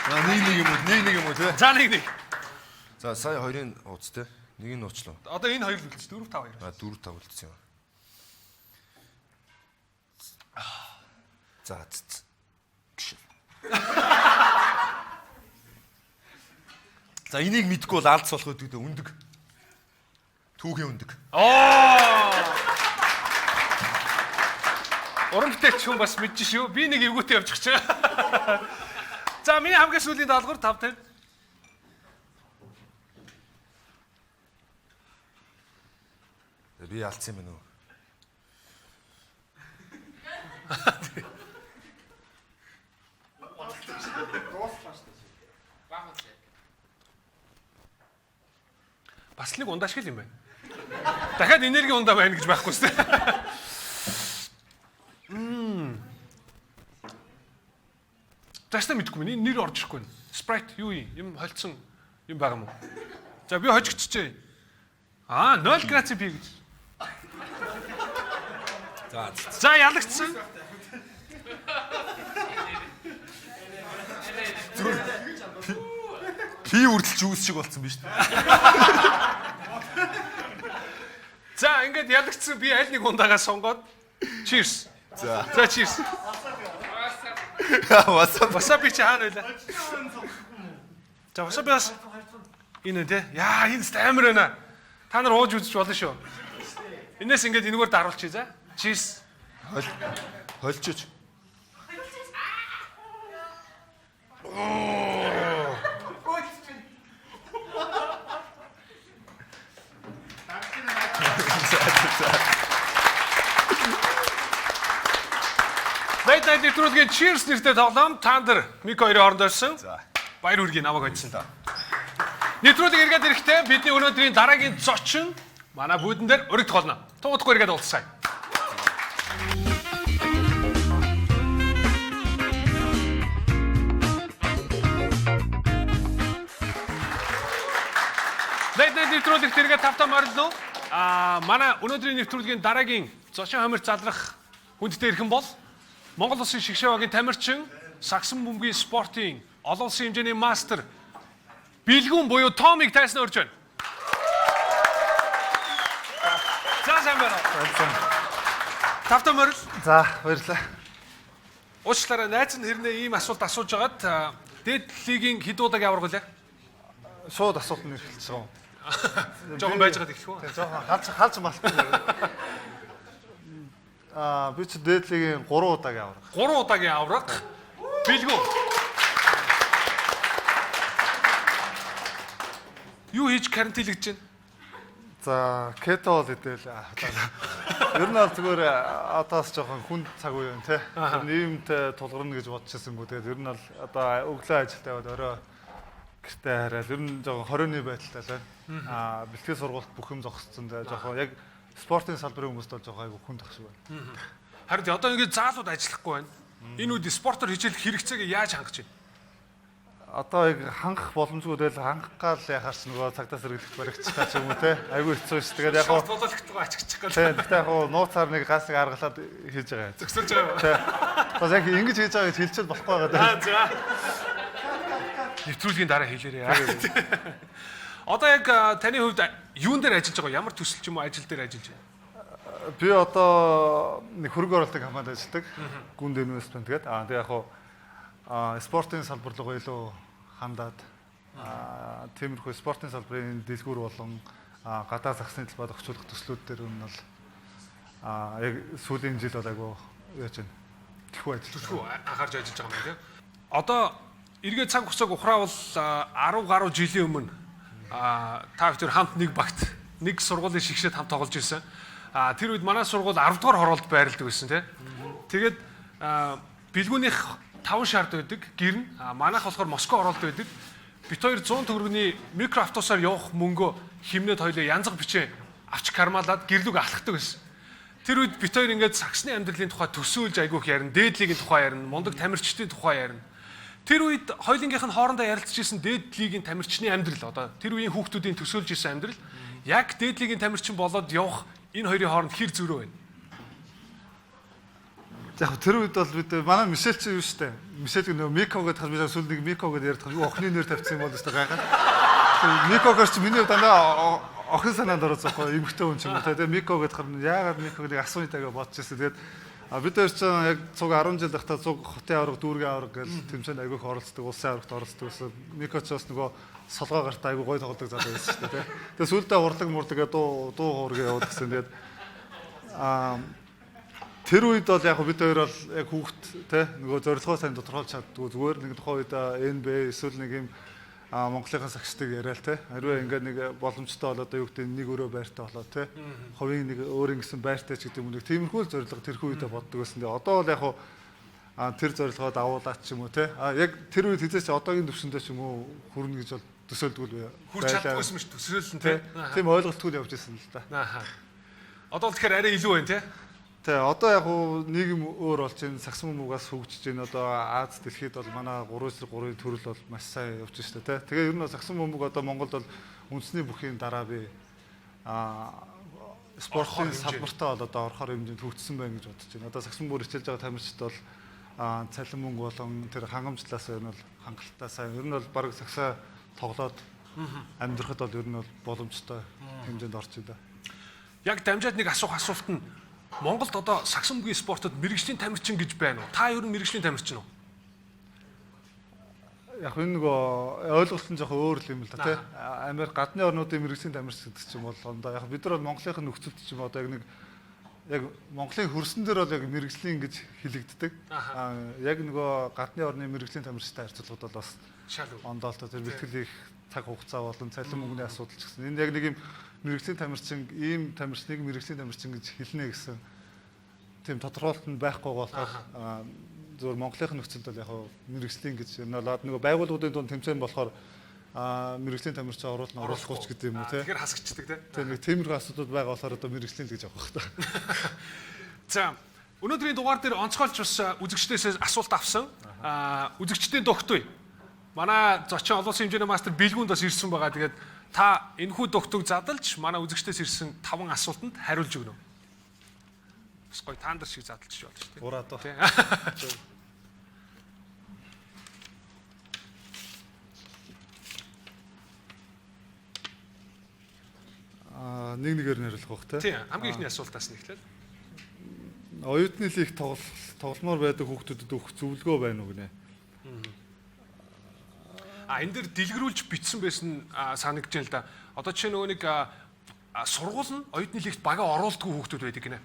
Нэг юм уу те. За нэг. За сая хоёрын ууц те. Нэг нь уучлаа. Одоо энэ хоёр үлдсэн 4 5 2. 4 5 үлдсэн юм. За. За энийг мэдгүй бол алдс болох гэдэг үндэг. Түүхийн үндэг. Уран бүтээлч хүн бас мэдж шүү. Би нэг эвгүүтэй явчих чинь. За миний хамгийн сүүлийн даалгавар 5 тань. Би алдсан юм уу? Бас нэг ундаа шиг юм байна. Дахиад энерги ундаа байна гэж байхгүй шүү дээ. Тэстэ мэдгүй миний нэр орж ирэхгүй. Sprite юу юм холцсон юм байгаа юм уу? За би хожигчжээ. 0 градус би гэж. За ялагдсан. Пи үрдэлж үүс шиг болсон биз дээ. За ингээд ялагдсан би аль нэг ундаагаа сонгоод cheers. За cheers. Wasabi чи хаана байлаа? За wasabi-аас энэ тэ. Яа энэ амар байна. Та нар ууж үзэж болно шүү. Энээс ингээд энэгээр даруулчих за. Cheers. Холчиж. Late Night нэвтрүүлгийн Cheers нэртэй тоглоом та нар Мик хоёрын хооронд орсон. За. Баяр хүргэе намайг хоцсон та. Нэвтрүүлэг эргээд ирэхдээ бидний өнөөдрийн дараагийн зочин манай бүүдэн дээр өргөдөх болно. Туудахгүй эргээд уулзъя. Late Night нэвтрүүлэгт эргээд тавтаа морилно. Манай өнөөдрийн нэвтрүүлгийн дараагийн зочин хамир залрах хүндтэй ирхэн бол Монгол Улсын шгшээвагийн тамирчин, сагсан бөмбөгийн спортын олон улсын хэмжээний мастер Билгүн буюу Томиг тайсан өрж байна. За сайн байна. Тавтаа морил. За баярлалаа. Уучлаарай найз нь хэрнээ ийм асуулт асууж агаад дээд лигийн хэд удаа яварг үлээ? Шууд асуулт нь эхэлчихсэн. Жохон байж байгаа гэх үү? Тэгээ жоохон халж малахгүй. Би ч дээдлигийн 3 удаагийн авраг. 3 удаагийн авраг. Билгүн. Юу хийж карантинлэгдэж байна? За кето бол идэл. Ер нь бол зүгээр одоос жоохон хүнд цаг үе юм те. Нийгэмтэй тулгарна гэж бодчихсангүй. Тэгээд ер нь бол одоо өглөө ажилдаа яваад орой гэртээ хараад ер нь жоохон 20-ны байдалтай байна. Бэлтгэл сургалт бүх юм зогсцсон. Жоохон яг спортын салбарын хүмүүст бол жоохон айгүй хүнд ах шиг байна. Харин одоо ингээд заалууд ажиллахгүй байна. Энэ үед спортоор хичээлэх хэрэгцээг яаж хангаж байна? Одоо яг хангах боломжгүй тэгэл хангах гал яхаарч нөгөө цагдаа сэргийлэх баригдчих гэж юм уу те. Айгүй хэцүү ш. Тэгээд яг шорт бололтгоо аччих гал. Тийм. Гэхдээ яг нууцаар нэг гасыг аргалаад хийж байгаа. Зөксөрж байгаа. Тийм. Бас яг ингэж хийж байгаа гэж хэлчихэл болохгүй байгаа. За. Нэвтрүүлгийн дараа хэлээрэй. Одоо яг таны хувьд юун дээр ажиллаж байгаа? Ямар төсөл ч юм уу ажил дээр ажиллаж байна? Би одоо нэг хөрөнгө оруулалтын компанид ажилладаг. Гүнд инвестмент гэдэг. Тэгээ яг спортын салбар руу илүү хандаад тиймэрхүү спортын салбарын дэлгүүр болон гадаад засгийн талбайд орчуулах төслүүд дээр нь бол яг сүүлийн жил бол айгүй яаж байна. Төлхөө анхаарч ажиллаж байгаа юм тийм. Одоо эргээд цаг хугацааг ухраавал 10 гаруй жилийн өмнө та бүхэн хамт нэг багт нэг сургуулийн шгшээд хамт тоглож ирсэн. Тэр үед манай сургууль 10 дугаар хороолд байрладаг байсан тийм. Тэгээд бэлгүүнийх 5 шард байдаг гэр нь манайх болохоор Москва хороолд байдаг. Бид хоёр 100 төгрөгийн микроавтобусаар явах мөнгөө химнээд хоёлоо янзг бичээ авч кармалаад гэрлүүг алхдаг байсан. Тэр үед бид хоёр ингээд сагсны амьдралын тухай төсөөлж айгүйх ярина, дээдлигийн тухай ярина, мундаг тамирчдын тухай ярина. Тэр үед хоёулынгийнх нь хоорондоо ярилцж исэн дээдлигийн тамирчны амьдрал одоо тэр үеийн хүүхдүүдийн төсөөлж исэн амьдрал яг дээдлигийн тамирчин болоод явах энэ хоёрын хооронд хэр зөрөө байна. Яг тэр үед бол бид манай Мишель чи юу штэ. Мишель нөгөө Мико гэдэг би сүүл нэг Мико гэдэг ярьдаг. Юу охины нэр тавьсан юм бол штэ гайхаа. Микогоос чи миний дандаа охин санаанд ороод зоохгүй эмхтэй хүн ч юм уу. Тэгээ Мико гэдэг яагаад Мико гэдэг асууя тагаа бодчихсон. Тэгээд бид хоёр ч яг цуг 10 жил байхдаа цуг хотын аварга, дүүргийн аварга гэж тэмцээнд айгүйх оролцдог, улсын аваргад оролцдог гэсэн. Микоч бас нөгөө солгоо гартаа айгүй гой тоглодог залуу байсан шүү дээ. Тэгээ сүүлдээ урлаг мурдаг дуу хуургээ яваад гэсэн. Тэгээд тэр үед бол яг бид хоёр бол яг хүүхэд те нөгөө зорилгоо сайн тодорхойлж чаддгүй зүгээр нэг тухайн үед НБ эсвэл нэг юм Монголынхаа сагчдаг яриа л те. Хариу ингээд нэг боломжтой болоод юу гэдэг нэг өрөө байртай болоод те. Ховын нэг өөрийн гэсэн байртай ч гэдэг юм нэг тиймэрхүү зорилго тэрхүү үедээ боддог байсан. Тэгээ одоо бол яг тэр зорилгоо давуулаад ч юм уу те. Яг тэр үед хэзээ ч одоогийн төвшөндөө ч юм уу хүрнэ гэж бол төсөөлдгөл бай. Хүрч чаддаггүйсэн ш төсөөлн те. Тийм ойлголтгүй явж байсан л да. Одоо л тэгэхээр арай илүү байна те. Тэгээ одоо яг нийгэм өөр болж байна. Сагсан бөмбөгөөс хөгжиж байна. Одоо Аз дэлхийд бол манай 3/3-ийн төрөл бол маш сайн явж байна те. Тэгээ ер нь сагсан бөмбөг одоо Монголд бол үндэсний бүхийн дараа би спортын салбартаа бол одоо орохоор хэмжээнд хөгжсөн байна гэж бодож байна. Одоо сагсан бүр хичээлж байгаа тамирчид бол цалин мөнгө болон тэр хангамжлаас ер нь бол хангалттай сайн. Ер нь бол баг сагсаа тоглоод амьдрахад бол ер нь бол боломжтой хэмжээнд орж байна. Яг дамжаад нэг асуулт нь Монголд одоо сагсан бөмбөгийн спортод мэрэгжлийн тамирчин гэж байна уу? Та ер нь мэрэгжлийн тамирчин уу? Яг энэ нөгөө ойлголт нь жоохон өөр юм л да тий. Америк гадны орнуудын мэрэгжлийн тамирчин гэдэг чинь бол одоо яг бид нар бол Монголынхын нөхцөлд ч юм одоо яг Монголын хөрсөн дээр бол яг мэрэгжлийн гэж хэлэгддэг. Яг нөгөө гадны орны мэрэгжлийн тамирчтай харьцуулахад бол бас шал ондоолтой тэр бэлтгэл их цаг хугацаа болон цалин мөнгөний асуудал ч гэсэн. Энэ яг нэг юм мэрэгжлийн тамирчин, ийм тамирчныг мэрэгжлийн тамирчин гэж хэлнэ гэсэн тийм тодорхойлолт нь байхгүй болохоор зөвхөн Монголын нөхцөлд бол яг мэрэгжлийн гэж юм аа нөгөө байгууллагуудын дунд тэмцээн болохоор мэрэгжлийн тамирчин оруулахгүй ч гэдэг юм уу те. Тэгэхээр хасагддаг те. Тийм нэг тиймэрхүү асуудал байгаа болохоор одоо мэрэгжлийн л гэж авах хэрэгтэй. За өнөөдрийн дугаар дээр онцгойлж бас үзэгчдээс асуулт авсан. Үзэгчдийн дугтуй. Манай зочин олон улсын хэмжээний мастер бэлгүүнд бас ирсэн байгаа. Тэгээд та энэхүү дугтуйг задалж манай үзэгчдээс ирсэн 5 асуултанд хариулж өгнө. Бас гоё таандар шиг задалж болно шүү дээ. Ураад ба. Нэгээр нэрлэх бах те. Тийм, хамгийн ихний асуултаас нь эхлэв. Оюутны лиг тогломоор байдаг хүүхдүүдэд өгөх зөвлөгөө байна уу гинэ? Энэ дэр дэлгэрүүлж бичсэн байсан санагдж байна л да. Одоо жишээ нөгөө нэг сургууль нь оюутны лигт багаа оруулдаггүй хүүхдүүд байдаг гинэ.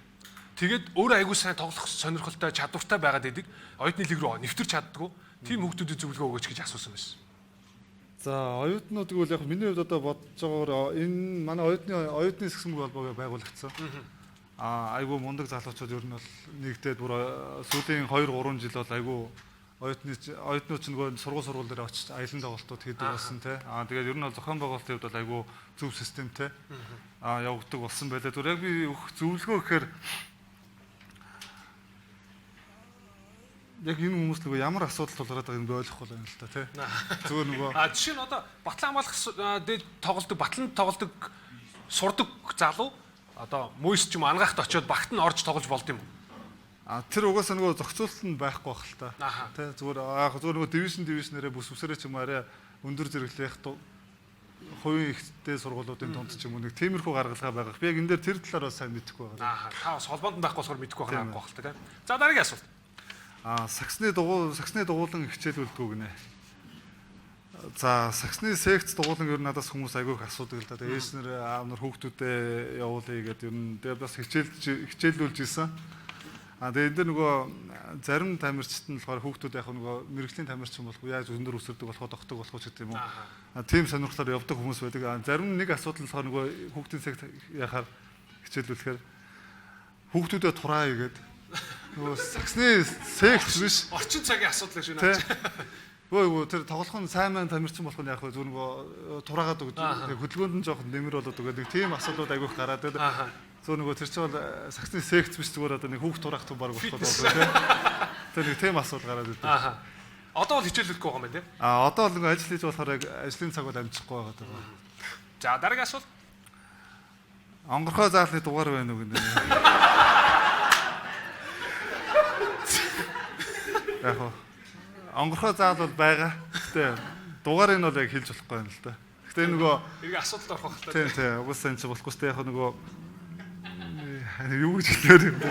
Тэгээд өөрөө аягүй сайн тоглох сонирхолтой, чадвартай байгаад байдаг. Оюутны лиг рүү нэвтэрч чаддаггүй. Тийм хүүхдүүдэд зөвлөгөө өгөөч гэж асуусан байсан. За оюутнуудыг бол яг миний хувьд одоо бодож байгаагаар энэ манай оюутны сагсан бөмбөг холбоог байгуулагдсан. Айгүй мундаг залуучууд ер нь бол нэгдээд бүр сүүлийн 2-3 жил бол айгүй оюутнууд ч нөгөө сургууль дээр очиж аялан тоглолтууд хийдэг болсон те. Тэгээд ер нь бол зохион байгуулалтын хувьд бол айгүй зөв системтэй явагддаг болсон байлаа. Зүгээр яг би өгөх зөвлөгөө гэхээр яг энэ хүмүүс нөгөө ямар асуудал тулгараад байгааг нь ойлгох болно л та тий. Зүгээр нөгөө жишээ нь одоо батлан хамгаалах дээд тоглолтог, батланд тоглолтог сурдаг залуу одоо мөс ч юм ангахт очиод багт нь орж тоглож болд юм. Тэр угаасаа нөгөө зохицуулалт нь байхгүй бах л та. Тий зүгээр нөгөө дивишнэрээ бүсвсэрээ ч юм арай өндөр зэрэглэх хувийн ихтэй сургуулиудын тунд ч юм уу нэг тиймэрхүү гаргалгаа байгаа. Би яг энэ дээр тэр талаар бас сайн мэдэхгүй байгаа. Та бас холбоонд байхгүй болохоор мэдэхгүй байгаа юм байна тий. За дараагийн асуулт. Сагсны дугуулан хичээлүүлдэг гинэ. За сагсны секц дугуулан ер нь надаас хүмүүс айгүй их асуудаг л да. Тэгээ ээснэр аав нар хүүхдүүдэд явуулъя гэдэг ер нь тэгээ бас хичээлүүлж исэн. Тэгээ энэ нөгөө зарим тамирчид нь болохоор хүүхдүүд яг нөгөө мэрэгжлийн тамирчин болох яаж өндөр өсөрдөг болохоо тогтдог болох ч гэдэг юм уу. Тийм сонирхлоор явдаг хүмүүс байдаг. Зарим нэг асуудал болохоор нөгөө хүүхдийн секц яхаар хичээлүүлэхээр хүүхдүүдэд тураа игээд нөгөө сагсны секц биш орчин цагийн асуудал гэж байна. Өө тэр тоглох нь сайн маань тамирчин болох нь яг зөв нөгөө тураагаад өгдөг. Хөдөлгөөнд нь жоохон нэмэр болоод өгдөг. Тийм асуудлууд айгүйх гараад байдаг. Зөв нөгөө тэр чинь бол сагсны секц биш зүгээр одоо нэг хүүхд тураах төв баг болох болов тийм. Тэр нэг тийм асуудал гараад байдаг. Одоо бол хичээлүүлэхгүй байгаа юм байна тийм. Одоо бол нөгөө ажил хийж болохоор яг ажлын цаг бол амжихгүй байгаа даа. За дараагийн асуулт. Онгорхой заалны дугаар байна уу гэнэ. Яг онгорхой заал бол байгаа. Гэтэ дугаарыг нь бол яг хэлж болохгүй юм л да. Гэтэ нөгөө эргээ асуудалд орох хэрэгтэй. Тийм тийм. Угсаа энэ ч болохгүй. Гэтэ яг нөгөө юу гэж хэлээр юм бэ?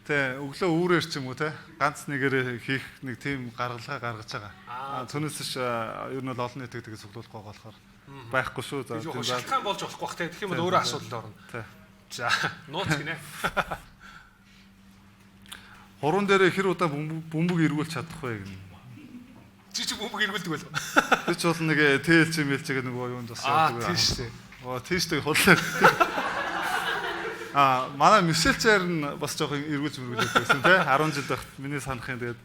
Тэ өглөө үүрээр ч юм уу те ганц нэгээр хийх нэг тийм гаргалгаа гаргаж байгаа. Түүнээс ш ер нь бол олон нийтэд тэгээ цуглуулахгүй болохоор байхгүй шүү. За тийм шалтгаан болж болохгүй бах те. Тэгэх юм бол өөрөө асуудал орно. Тэ. За нууц гинэ. Хуруунд дээр хэр удаа бөмбөг эргүүлж чадах вэ гэнэ. Жижиг бөмбөг эргүүлдэг болов. Би ч бол нэг ТЛЧ мэлч гэдэг нэг юунд бас яадаг. Тийм шүү. Тийштэй худлаа. Манай Мишелчээр нь бас жоохон эргүүлж байсан тий 10 жил багт миний санахын тэгээд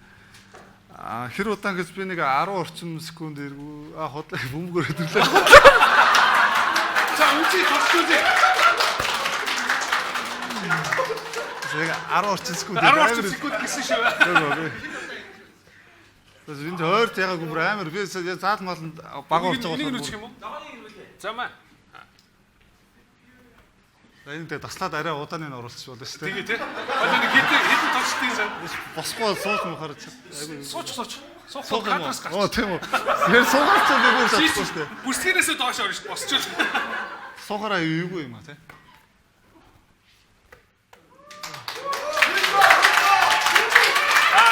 хэр удаан гэж би нэг 10 орчим секунд худлаа бөмбөгөөр хөдлөө. За үнций тослуулъя. Яг 10 орчим секунд 10 орчим секунд гэсэн шүү. Тэгээд энэ хойрт ягааг бүр амар би заалмаланд бага болж байгаа. Энийг нь үчих юм уу? За маа. Энэ дээр таслаад арай удааныг оруулчих болно шүү дээ. Тэгээ тий. Одоо нэг хэдэн точлтын сан. Босгүй сууж мөхөр чи. Сууч. Суух кадраас гарч. Тийм үү. Тэр суугаач би бүр шатсан шүү дээ. Бүрсгээрээс доош орно шүү. Босчул. Суугаараа юугүй юм а тий.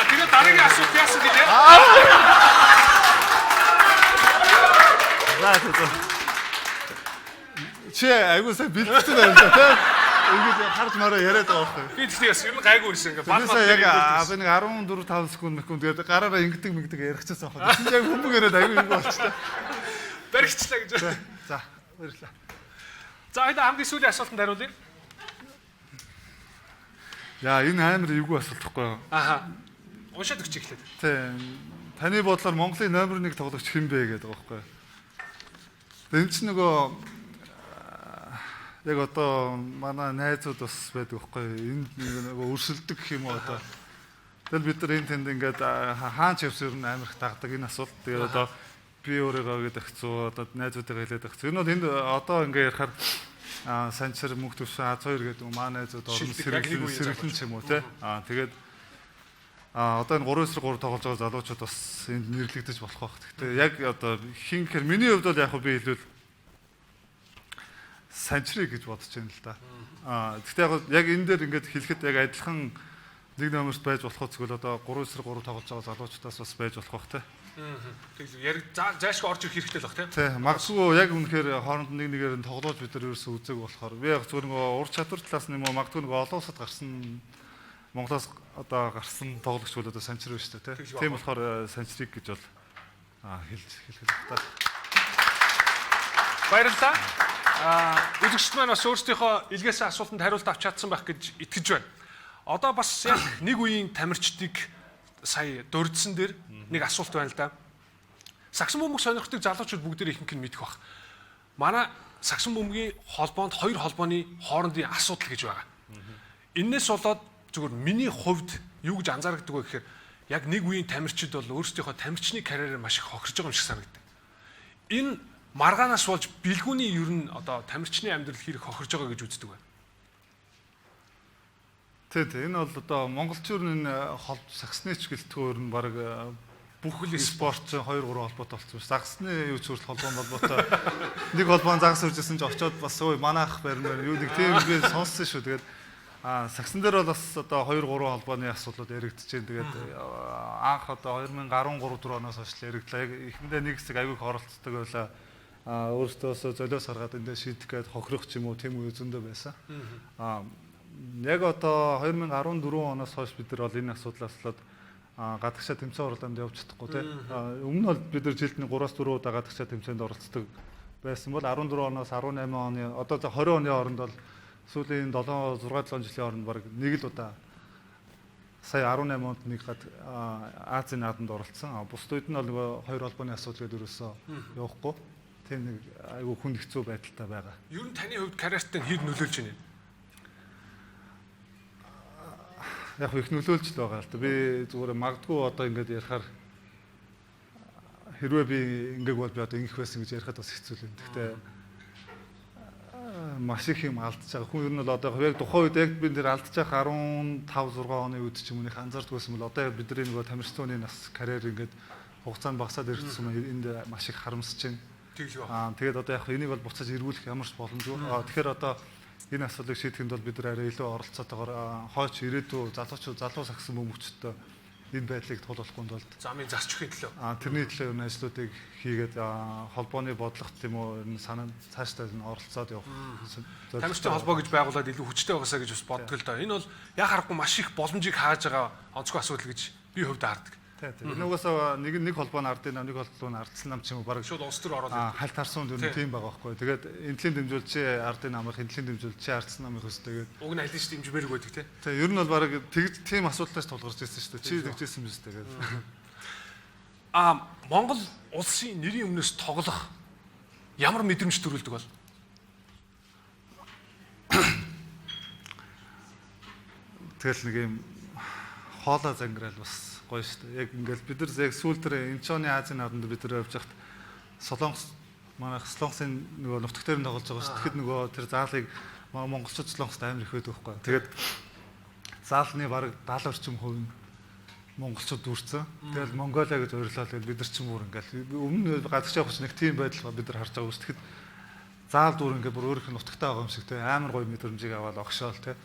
Тэгээ дараагийн асуулт яасан гэлээ? Чи айгуу сайн бэлтгэсэн байна л да. Ингээд харж мараа яриад байгаа байхгүй. Би тэгээс ер нь гайгүй ирсэн ингээд бал бал яг би нэг 14 5 секунд тэгээд гараараа ингэдэг ярихчихсан байхгүй. Тэгсэн яг бөмбөг яриад айгуу ингэ болчихлоо. Баригчлаа гэж. За баярлалаа. За хоёул хамгийн сүүлийн асуултанд хариулъя. Яа энэ амар эвгүй асуулт байхгүй юу? Аха. Уншаад өгч эхлэв. Тийм. Таны бодлоор Монголын номер 1 тоглогч хэн бэ гэдэг байгаа байхгүй юу? Энэ ч нөгөө яг одоо манай найзууд бас байдаг байхгүй юу? Энд нөгөө өрсөлдөг гэх юм уу одоо. Тэгэл бид нар энэ тэнд ингээд хаан ч явсаар нь амар их дагдаг энэ асуулт. Тэгээд одоо би өөрийгөө гэдэг хэцүү одоо найзуудыгаа хэлээд хэцүү. Энэ бол энд одоо ингээд ярихаар санчир мөнх төвшин А2 гэдэг маань найзууд орон сэргэлэн ч юм уу те. Тэгээд одоо энэ 3-3 тоглож байгаа залуучууд бас энд нэрлэгдэж болох байх. Гэхдээ яг одоо хин гэхээр миний хувьд бол яг би хэлвэл санчрыг гэж бодож байна л да. Гэхдээ яг энэ дээр ингээд хэлэхэд яг адилхан нэг номерт байж болох зүйл одоо 3-3 тоглож байгаа залуучуудаас бас байж болох байх те. Тэг яг заашгүй орж ирэх хэрэгтэй л баг те. Тий, магадгүй яг үнэхээр хооронд нэг нэгээр нь тоглож бид нар ерөөсөө үзег болохоор би яг зүгээр нөгөө ур чадвар талаас нь юм уу магадгүй нөгөө олон улсад гарсан Монголоос одоо гарсан тоглогч бол одоо санчир байна шүү дээ тий. Тийм болохоор санчрыг гэж бол хэлэх хэрэгтэй. Баярлалаа. Үзэгчд маань бас өөрсдийнхөө илгээсэн асуултанд хариулт авч чадсан байх гэж итгэж байна. Одоо бас яг нэг үеийн тамирчдыг сая дурдсан дээр нэг асуулт байна л да. Сагсан бөмбөг сонирхдаг залуучууд бүгдээр ихэнх нь мэдэх бах. Манай сагсан бөмбөгийн холбоонд хоёр холбооны хоорондын асуудал гэж байгаа. Иннээс болоод зүгээр миний хувьд юу гэж анзаардаг вэ гэхээр яг нэг үеийн тамирчид бол өөрсдийнхөө тамирчны карьерээр маш их хохирж байгаа юм шиг санагдав. Энэ маргаанаас болж бэлгүүний ер нь одоо тамирчны амьдрал хэрэг хохирж байгаа гэж үздэг байна. Тийм энэ бол одоо монголчууд энэ сагсныч гэлтгөөр нь баг бүх спорт 2 3 холбоотой болсон шүү. Загсны юу ч хүртэл холбоон болбоотой. Нэг холбоон загас үржсэн ч очиод бас ой манайх баримаар юу нэг тийм би сонссон шүү. Тэгээд сагсан дээр бол бас одоо 2 3 холбооны асуудлууд яригдчихээн. Тэгээд анх одоо 2013 4 оноос хойш яригдлаа. Яг эхэндээ нэг хэсэг аягүй оролцдог байлаа. Өөрөөсөө золиос гаргаад эндээ шийдэх гээд хохирох ч юм уу тийм үе зөндөө байсан. Яг одоо 2014 оноос хойш бид нар бол энэ асуудлаас болоод гадагшаа тэмцээн оролдонд явж чадахгүй тийм. Өмнө нь бол бид нар жилд 3-4 удаа гадагшаа тэмцээнд оролцдог байсан бол 14 оноос 18 оны одоо 20 оны хооронд бол сүүлийн 7-6 жилийн хооронд баг нэг л удаа сая 18 онд нэг Азийн наадамд оролцсон. Бусд үед нь бол нөгөө хоёр холбооны асуудал гэдэг ерөөсөө явахгүй. Тийм нэг айгүй хүн хэцүү байдалтай байгаа. Ер нь таны хувьд карьертаа хэд нөлөөлж байна? Яг их нөлөөлж л байгаа л да. Би зүгээр магадгүй одоо ингэж ярихаар хэрвээ би ингээг бол би одоо ингэх байсан гэж ярихад бас хэцүү л юм. Гэхдээ маш их юм алдчихж байгаа. Хүн ер нь бол одоо яг тухайн үед яг би тэр алдчих 15 6 оны үед ч юм уу их анзаардаг байсан бол одоо бидний нөгөө тамирчдын нас карьер ингээд хугацаанд багасаад ирсэн юм энд маш их харамсаж байна. Тэгээд одоо яг энийг бол буцааж эргүүлэх ямар ч боломжгүй. Тэгэхээр одоо энэ асуудлыг шийдэхэд бол бид нар арай илүү оролцоотойгоор хойч ирээдүй залуу сагсан бөмбөгчдөө энэ байдлыг тулгуурлахын тулд замын зарч өгөхийн төлөө. тэрний төлөө энэ ажлуудыг хийгээд холбооны бодлого тийм үү энэ санаа цаашдаа нь оролцоод явах. Тамирчдын холбоо гэж байгуулад илүү хүчтэй байгаасаа гэж бас боддог л доо. Энэ бол яг харахгүй маш их боломжийг хааж байгаа онцгой асуудал гэж би хувьд хардаг. Тийм. Энэ угаасаа нэг холбоо нь ардын нэг холбоо нь ардсан нам ч юм уу баг шууд улс төр ороод хальт харсан дүр тийм байгаа байхгүй. Тэгээд энтлийн дэмжүүлч ардын намынх энтлийн дэмжүүлч ардсан намынх өстэйгээд уг нь аль нь ч дэмжмээрэг байдаг тий. Тийм ер нь бол баг тийм асуудлаас тулгарч ирсэн шүү дээ. Чи тэгжсэн биз тэгээд. Монгол улсын нэрийн өмнөөс тоглох ямар мэдрэмж төрүүлдэг бол? Тэгэл нэг юм хоолой зангирал бас гоё шүү дээ. Яг ингээл бид нар яг сүүл дээр Инчоны Азийн нааданд бид нар явж хахад Солонгос манайх Солонгосын нөгөө нутаг дээр нь тоглож байгаа шүү. Тэгэхэд нөгөө тэр заалыг монголчууд Солонгост амар их байдаг байхгүй. Тэгээд заалны бараг 70 орчим хувь нь монголчууд дүүрсэн. Тэгэл Монголиа гэж ойрлоо тэгэл бид нар ч юм уу ингээл өмнө гадагш явах нэг тийм байдал бид нар харж байгаа шүү. Тэгэхэд заал дүүр ингээд бүр өөрийнх нь нутагтаа байгаа юм шиг те амар гоё мэдрэмжийг аваад огшоол те.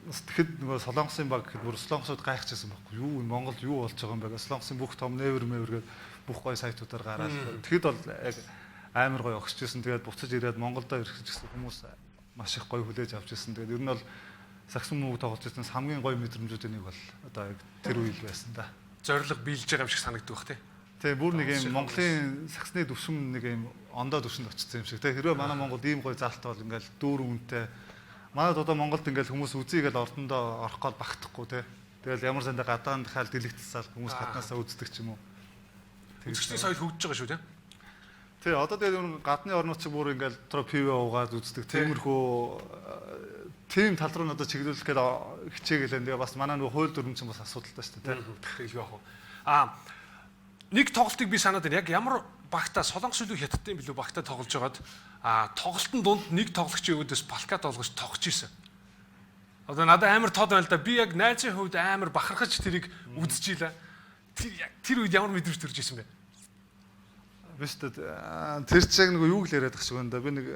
Тэгэхэд нөгөө Солонгосын баг гэхэд бүр Солонгосууд гайхчихсан байхгүй юу Монголд юу болж байгаа юм бэ? Солонгосын бүх том нээвэр гээд бүх гоё сайтуудаар гараад тэгэхэд бол яг амар гоё огсчихсэн. Тэгээд буцаж ирээд Монголдо ирэх гэсэн хүмүүс маш их гоё хүлээж авч ирсэн. Тэгээд ер нь бол саксон мөнгө тоглож ирсэн хамгийн гоё мэдрэмжүүдийн нэг бол одоо яг тэр үйл байсан да. Зориг биелж байгаа юм шиг санагддаг бах тий. Тэгээ бүр нэг юм Монголын саксны төвшин нэг юм ондоо төвшөнд очсон юм шиг. Тэгээ хэрвээ манай Монголд ийм гоё заалтай бол ингээл дүүр үнэтэй манайд одоо Монголд ингээл хүмүүс үзийгээл ордондоо орох гол багтахгүй те. Тэгэл ямар сандаа гадаанд хаал дэлгэцсаал хүмүүс гаднаасаа үздэг ч юм уу. Үзэгчдийн соёл хөгжиж байгаа шүү те. Тий, одоо тэгээд гадны орнууд ч бүр ингээл дотор ПВ уугаад үздэг. Тиймэрхүү тим тал руу надад чиглүүлэх гээд хичээгээл энэ бас манай нөгөө хууль дүрм чинь бас асуудалтай шүү дээ те. Хэлгүй яах вэ? Нэг тоглолтыг би санаад байна. Яг ямар багтаа Солонгос илүү хятадтай билүү багтаа тоглож байгаад тоглолтын дунд нэг тоглогчийн өөдөөс балкад олгож тогтж ирсэн. Одоо надад амар тод байна л да. Би яг найзын хувьд амар бахархаж тэрийг үзэж ийла. Тэр үед ямар мэдрэмж төрж ирсэн бэ? Биш үү. Тэр чиг нэг юу гэлээд байх шиг байна да. Би нэг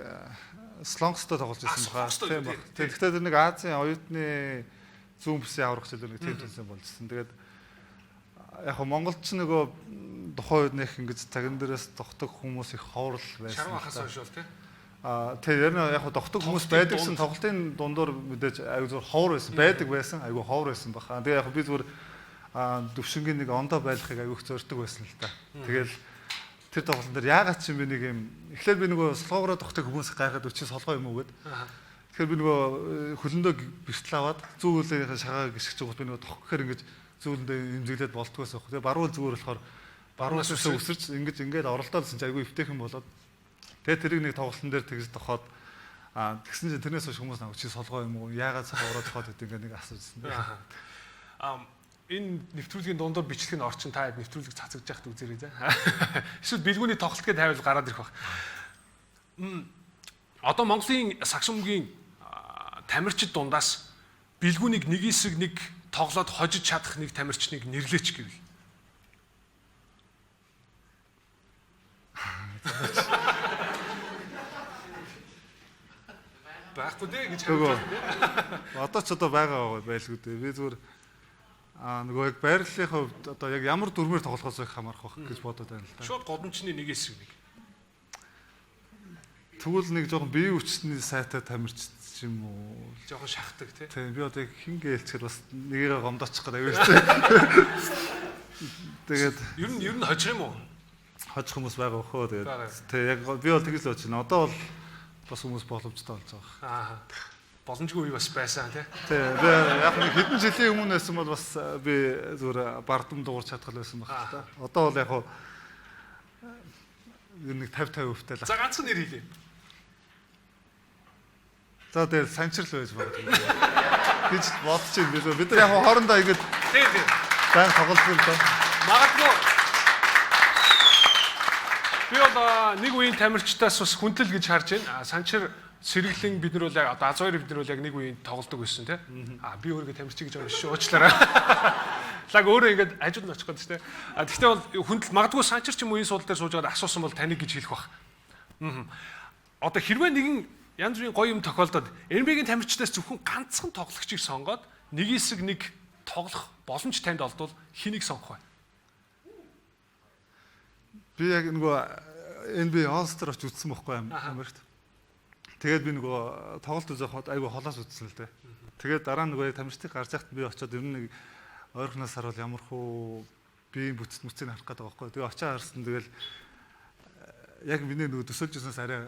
Солонгостой тоглож ирсэн баха. Тийм баг. Тэгэхдээ тэр нэг Азийн оюутны зүүн бүсийн аврагч л нэг тийм төлсөн болжсэн. Тэгээд яг хөө Монголч нөгөө тухайн үед нэг ингэж цаган дээрээс тогтдог хүмүүс их ховрол байсан. Шаруу хасаа шүү тий. Тэгээ яг яг хөө тогтдог хүмүүс байдагсан тоглолтын дундуур мэдээж аюу зур ховор байсан. Аюу ховор байсан баха. Тэгээ яг би зүгээр төвшингийн нэг ондоо байлгахыг аюух зорддог байсан л та. Тэгэл тэр тоглолтын дээр яагаад ч юм би нэг юм эхлээд би нөгөө солгоогоор тогтдог хүмүүс гайхаад өчиг солгоо юм уу гэд. Тэгэхээр би нөгөө хөлөндөө бэртэл аваад зүүн үлээ шагаа гисгэж байгаа би нөгөө тох гэхээр ингэж зүүлэндээ имзэглээд болтгоос авах. Тэгээ баруун зүгээр болохоор баруунаас өсөрч ингээд оролдоолсон чи айгүй өвтэйхэн болоод тэгээ тэрийг нэг тоглолтын дээр тэгж тохоод тэгсэн чинь тэрнээс хойш хүмүүс навч чи солгоо юм уу яагаад солгоороо тохоод гэдэг ингээд нэг асуужсэн. Энэ нэвтрүүлгийн дундуур бичлэг нь орчин та нэвтрүүлэг цацгаж яхад үзээрэй зэ. Эсвэл бэлгүүний тоглолт гээд хайвал гараад ирэх баг. Одоо Монголын саксомгийн тамирчид дундаас бэлгүүнийг нэг хэсэг нэг тоглоод хожиж чадах нэг тамирчныг нэрлээч гэвэл. Баггүй дээ гэж хэлсэн. Одоо ч одоо байгаа байлгүй дээ. Би зүгээр нөгөө яг байрлалын хувьд одоо яг ямар дүрмээр тоглохоос их хамаарах байх гэж бодоод байна л да. Шууд годомчны нэг хэсэг нэг. Тэгвэл нэг жоохон бие хүчний сайтай тамирч юм уу? Жоохон шахдаг тий. Тийм би одоо хингээ хэлчихэл бас нэгээрээ гомдоочих гэдэг аюул. Тэгээд ер нь хожих юм уу? Хожих хүмүүс байгаа хөө тэгээд тий яг би бол тэгж л бодож байна. Одоо бол бас хүмүүс боломжтой болж байгаа. Боломжгүй бас байсан тий. Тий би яг нэг хэдэн жилийн өмнө байсан бол бас би зүгээр бардам дуурч чадхал байсан баг та. Одоо бол яг ер нэг 50-50% л. За ганцхан нэр хэлье. За тэгээд санчрал байж магадгүй. Гэж бодож байна. Бид нар яг хоорондоо ингэж тий. байн тоглолцсон л доо. Магадгүй. Би бол нэг үеийн тамирчдаас бас хүндлэл гэж харж байна. Санчир сэргэлэн бид нар бол яг одоо аз хоёр бид нар бол яг нэг үеийн тоглодог байсан тий. Би өөрөө тамирчиг гэж байгаа шүү. Уучлаарай. Лаг өөрөө ингэж ажил нь очих гэдэг тий. Гэхдээ бол хүндэл магадгүй санчир ч юм уу энэ суулт дээр сууж байгаа асуусан бол таныг гэж хэлэх бах. Одоо хэрвээ нэгэн янз бүрийн гоё юм тохиолдоод NBA-ийн тамирчдаас зөвхөн ганцхан тоглогчийг сонгоод нэг хэсэг нэг тоглох боломж танд олдвол хэнийг сонгох вэ? Би яг нөгөө NBA All-Star очиж үзсэн байхгүй Америкт. Тэгээд би нөгөө тоглолт үзэхэд айгүй холоос үзсэн л дээ. Тэгээд дараа нь нөгөө тамирчдыг гарч яхад би очиод ер нь нэг ойрхоноос харуул ямар хуу биеийн бүтц мүцийг харах гэдэг байхгүй. Тэгээ очиж харсан тэгэл яг миний нөгөө төсөөлжсэнээс арай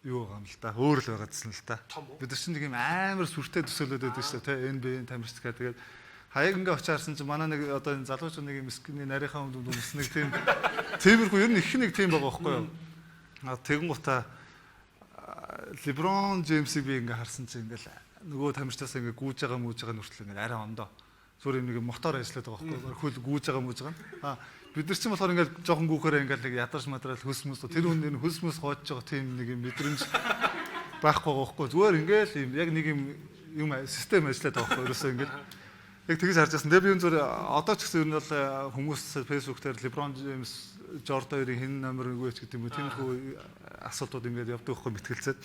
юу байгаа юм л да. Өөр л байгаадсэн л да. Бид нар чинь нэг юм амар сүртэй төсөөлөд байдаг шүү дээ. NBA-ийн тамирчд гэх тэгээд хаяг ингээ очиж харсан чинь манай нэг одоо энэ залуучууд нэг юм скины нарийнхаа хүнд өмс нэг тийм тиймэрхүү ер нь их нэг тийм байгаа байхгүй юу. Тэгэн гутаа LeBron James-ийг би ингээ харсан чинь ингээл нөгөө тамирчдаас ингээ гүүж байгаа нүртэл ингээ арай ондоо. Зүгээр юм нэг мотор ажиллаад байгаа байхгүй юу. Хөл гүүж байгаа. Бид нар ч юм болохоор ингээл жоохон гүүхээр ингээл нэг ядарч материал хөсмөс тэр хүн энэ хөсмөс гоож байгаа тийм нэг юм мэдрэмж байхгүй байхгүй. Зүгээр ингээл юм яг нэг юм систем ажиллаад байгаа байхгүй юу. Ерөөсөө ингээл яг тэгж харж байсан. Тэгээ би энэ зүгээр одоо ч гэсэн ер нь бол хүмүүс Facebook дээр LeBron James, Jordan хоёрын хэн номер нэггүй ч гэдэг юм уу тиймэрхүү асуудлууд ингээд явдаг байхгүй мэтгэлцээд.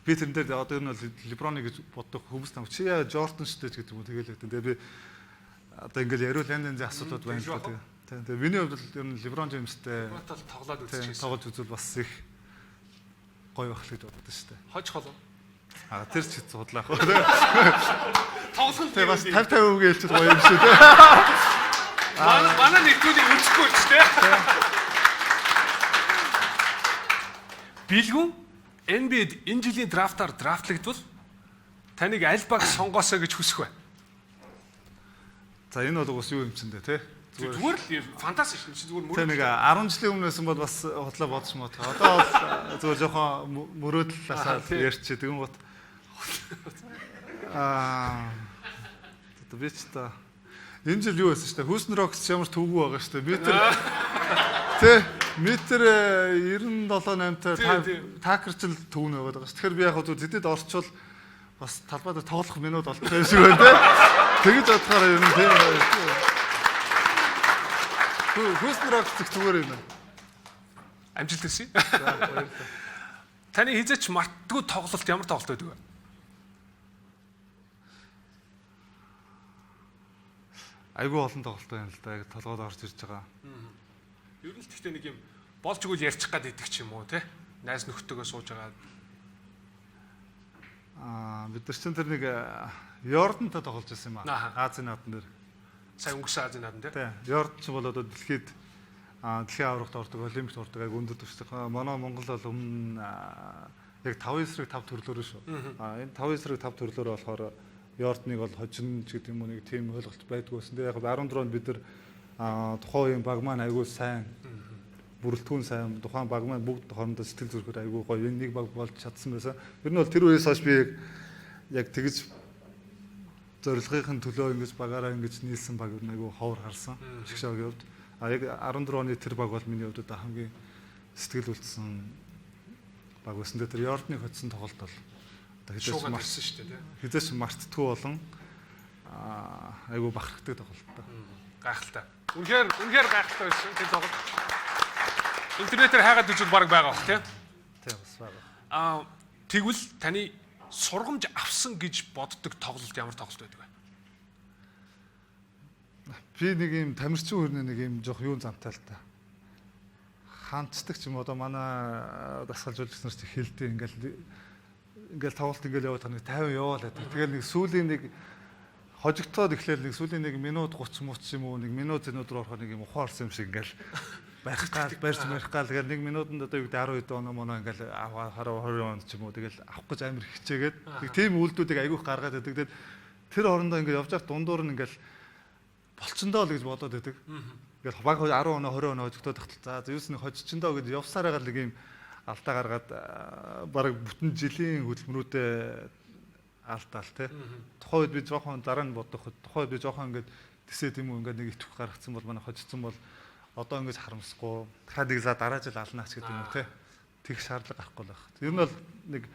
Би тэрэн дээр одоо ер нь LeBron-ыг гэж боддог хүмүүс нам чи яа Jordan шүү дээ гэдэг юм уу тэгээл өгдөн. Тэгээ би одоо ингээд яриул янз асуудлууд байна л да. Тэгээ миний хувьд ер нь LeBron James-тэй тоглоод үзчихсэн. тоглож үзвэл бас их гоё байх гэж боддог шүү дээ. Хож холоо. Тэр ч судлаах. Тоглолт тэгээ бас 50-50 үг хэлчих гоё юм шүү дээ. Манай нэгдүүдийг үзэхгүй ч тийм. Билгүн NBA-д энэ жилийн драфтаар драфтлагдвал таныг аль баг сонгоосоо гэж хүсэх вэ? За энэ бол уус юу юм чинь дээ тий. Зүгээр л фантастик юм чи зүгээр мөрөд. Тэг нэг 10 жилийн өмнөөс бол бас хотлоо бодож мод. Одоо бол зүгээр жоохон мөрөөдлөөсаа ярьчих тэгэн гот. Би ч та энэ жил юу байсан шүү дээ. Houston Rockets ямар төвгүй байгаа шүү дээ. Метр 97-8-тай такерчл төвн байгаа шүү. Тэгэхээр би яг хөө тэдэд орчвол бас талбайд тоглох минут олдох юм шиг байна те. Тэгэж бодохоор ер нь тийм. Houston Rockets зүгээр юм. Амжилт хүсье. Таны хизээч мартдаггүй тоглолт ямар тоглолт байдаг вэ? Айгүй олон тоглолт байна л да. Яг толгойд орж ирж байгаа. Ер нь тэгтээ нэг юм болж игэл ярьчих гад идэх ч юм уу те. Найз нөхдөдөө сууж байгаа. Бид нар чинь тэр нэг Йордантай тоглож байсан юм аа. Азийн наадмын дээр. Сайн өнгөрсөн Азийн наадмын дээр. Тийм. Йордан ч бол одоо дэлхийд дэлхийн аврагт ордог, олимпикт ордог яг өндөр түвшинтэй. Манай Монгол бол өмнө яг 5 эсрэг 5 төрлөөр шүү. Энэ 5 эсрэг 5 төрлөөр болохоор Йорданыг бол хожин ч гэдэг юм уу нэг тийм ойлголт байдгүй байсан. Тэгээ яг 14-нд бид нар тухайн үеийн баг маань айгүй сайн бүрэлдэхүүн сайн тухайн баг маань бүгд хоорондоо сэтгэл зүрхээр айгүй гоё энэ нэг баг болж чадсан байсан. Ер нь бол тэр үеэс хойш би яг тэгж зорилгын төлөө ингэж багаараа ингэж нийлсэн баг айгүй ховор харсан. Шгшаагийн хувьд. Яг 14 оны тэр баг бол миний хувьд хамгийн сэтгэл үлдсэн баг байсан. Тэр Йорданыг хоцсон тоглолт бол хизээч марсан шүү дээ. Хизээч мартдаггүй болон айгүй бахархдаг тоглолт та. Гайхалтай. Үнэхээр гайхалтай байсан тэр тоглолт. Интернетээр хайгаад үзвэл баг байгаа бох тийм. Тийм бас байгаа. Тэгвэл таны сургамж авсан гэж боддог тоглолт ямар тоглолт байдаг вэ? Би нэг юм тамирчин өрнө нэг юм жоох юун замтай л та. Хандцдаг ч юм одоо манай дасгалжуулагч нар ч хэлдэг ингээл тоглолт ингээл яваад нэг 50 яваалаа. Тэгээд нэг сүүлийн нэг хожигдоод эхлээл нэг сүүлийн нэг минут 30 мууч юм уу нэг минут зэнүүд рүү орохоо нэг юм ухаарсан юм шиг ингээл барих гал тэгээд нэг минутанд одоо юу гэдэг 12 оноо моноо ингээл хараа 20 он ч юм уу тэгэл авах гэж амир хичээгээд нэг тийм үйлдэлүүдийг айгүйх гаргаад байдаг. Тэгээд тэр орондоо ингээл явж байхад дундуур нь ингээл болцондоо л гэж бодоод байдаг. Ингээл баг 10 оноо 20 оноо хожигдоод тахтал за юус нэг хожичондоо гэж явсараа гал нэг юм алдаа гаргаад баг бүтэн жилийн хөдөлмөрүүдэд алдаал те. Тухайн үед би жоохон дараа нь бодох. Тухайн үед би жоохон ингээд тэсээд юм уу ингээд нэг итвэх гаргацсан бол манай хожицсан бол одоо ингэж харамсахгүй. Дахиад нэг за дараа жил алнаач гэдэг юм уу те. Тэгэх шаардлага гарахгүй л байх. Ер нь бол нэг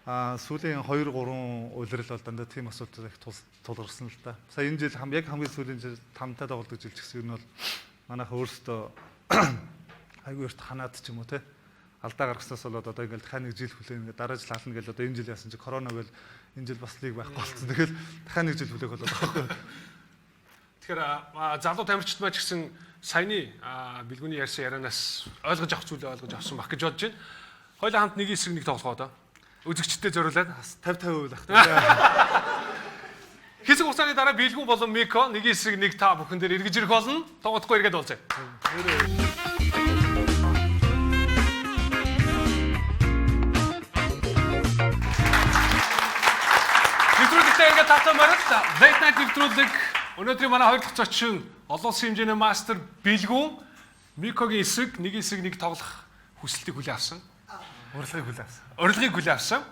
сүүлийн 2 3 улирал бол дандаа тийм асуудал их тулгарсан л да. Сая энэ жил яг хамгийн сүүлийн жил 5-таа тоглолт гэж хэлчихсэн. Ер нь бол манайха өөрсдөө айгүй өрт ханаад ч юм уу те. алдаа гаргаснаас болоод одоо ингээд дахиад нэг жил хүлээн ингээд дараа жил хална гэж одоо энэ жил яасан чи корона байл энэ жил бас лиг байхгүй болсон. Тэгэл дахиад нэг жил хүлээх болоод байгаа. Тэгэхээр залуу тамирчид маань ч гэсэн саяны бэлгүүний ярьсан ярианаас ойлгож авах зүйлээ ойлгож авсан баг гэж бодож байна. Хоёулаа хамт нэг эсрэг нэг тоглохоо доо. Үзэгчдэд зориулаад 50-50 байх та. хэсэг хугацааны дараа бэлгүүн болон Мико нэг эсрэг нэг та бүхэн дээр эргэж ирэх болно. Тоглохгүй эргээд болцоо. Нэвтрүүлэгтээ ингээд тавтамаар Late Night нэвтрүүлэг өнөөдрийн манай хоёр дахь зочин олон улсын хэмжээний мастер бэлгүүн Микогийн эсрэг нэг тоглох хүсэлтийг хүлээн авсан. Урилгыг хүлээн авсан. Урилгыг хүлээн авсан.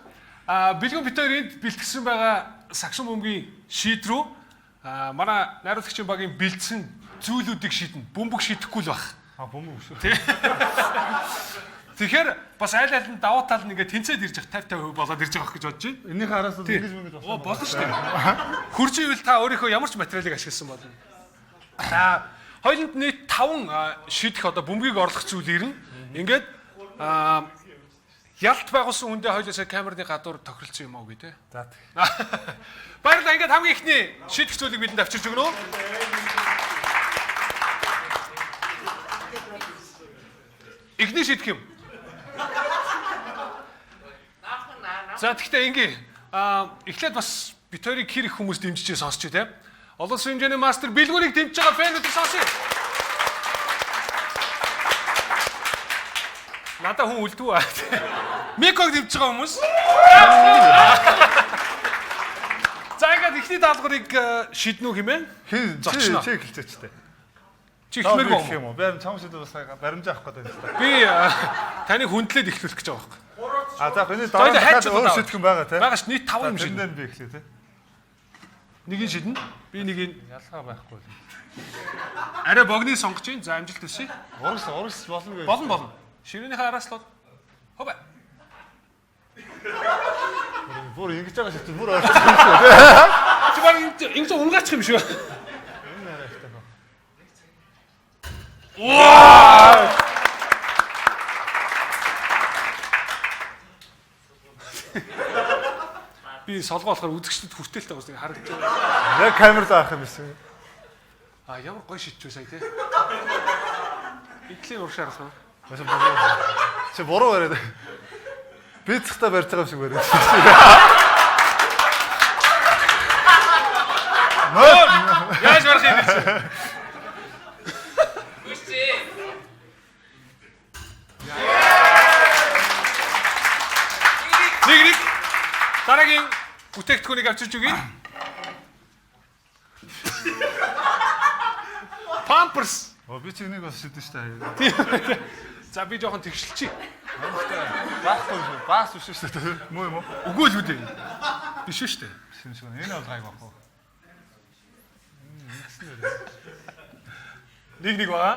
Бэлгүүн бид хоёр энд бэлтгэсэн байгаа сагсан бөмбөгийн шийд рүү манай найруулагчийн багийн бэлдсэн зүйлүүдийг шийднэ. Бөмбөг шийдэхгүй л байх. Бөмбөг шүү. Тэгэхээр бас айл аль нь давуу тал нь ингээд тэнцээд ирж байгаа 50-50% болоод ирж байгаа гэж бодож байна. Энийх араас л ингэж болсон. Болно шүү дээ. Хурж ивэл та өөрийнхөө ямар ч материалыг ашигласан болно. Хоёуланд нийт 5 шийдэх одоо бөмбөгийг орлох зүйл ирнэ. Ингээд ялт байгуулсан хүндээ хоёулаасаа камерны гадуур тохиролцсон юм аа үгүй те. За. Баярлалаа. Ингээд хамгийн ихний шийдэх зүйлийг бидэнд авчирч өгнө үү? Ихний шийдэх юм. За тэгтээ ингээ эхлээд бас бит хоёрыг хэр их хүмүүс дэмжиж сонсч те. Олон улсын хэмжээний мастер бэлгүүрийг дэмжиж байгаа фэнүүдийг сонсъё. Надаа хүн үлдүү аа. Миког дэмжиж байгаа хүмүүс. За ингээд ихний даалгаврыг шийднэ үү хэмээн? Чи хэлцээч тээ. Чи ихмэргүй юм уу? Би чам шийдэл бас баримжаа авах гэдэг юм. Би таныг хүндлээд эхлүүлэх гэж байгаа байхгүй. За энэ дараа дахиад өөр шийдэх юм байгаа те. Байгаа ш нийт 5 юм шийднэ. Тэндэн би эхлэе те. Нэгийг шийднэ. Би нэгийг ялгаа байхгүй. арай богны сонгож чинь за амжилт төсөй. Урагс болно гэж. Болно. Ширээнийхээ араас л хобо. Бүр ингэж байгаа шийдэл бүр ойрхон шүү те. Чи баг ингэж унгаачих юм шүү. Энэ арай ихтэй гоо. Ваа! Би солгоо болохоор үзэгчдэд хүртээлтэй гоос харагдаж байна. Яг камер заах юм биш. Ямар гоё шийдчихв сая тий. Идлийн урагш арах уу? Чи буруу яриад. Би цахта барьж байгаа юм шиг барьж. Яаж барах юм бэ? Нэг дараагийн бүтээгдэхүүнийг авчирч өгье. Pampers. Би чи энийг бас шийдэн штэ. За би жоохон тэгшилчий. Баахгүй шүү. Баас биш шүү дээ. Муу юм уу? Үгүй л үү дээ. Биш шүү дээ. Шинэ шиг энэ бол гайг байхгүй. Нэг байгаа.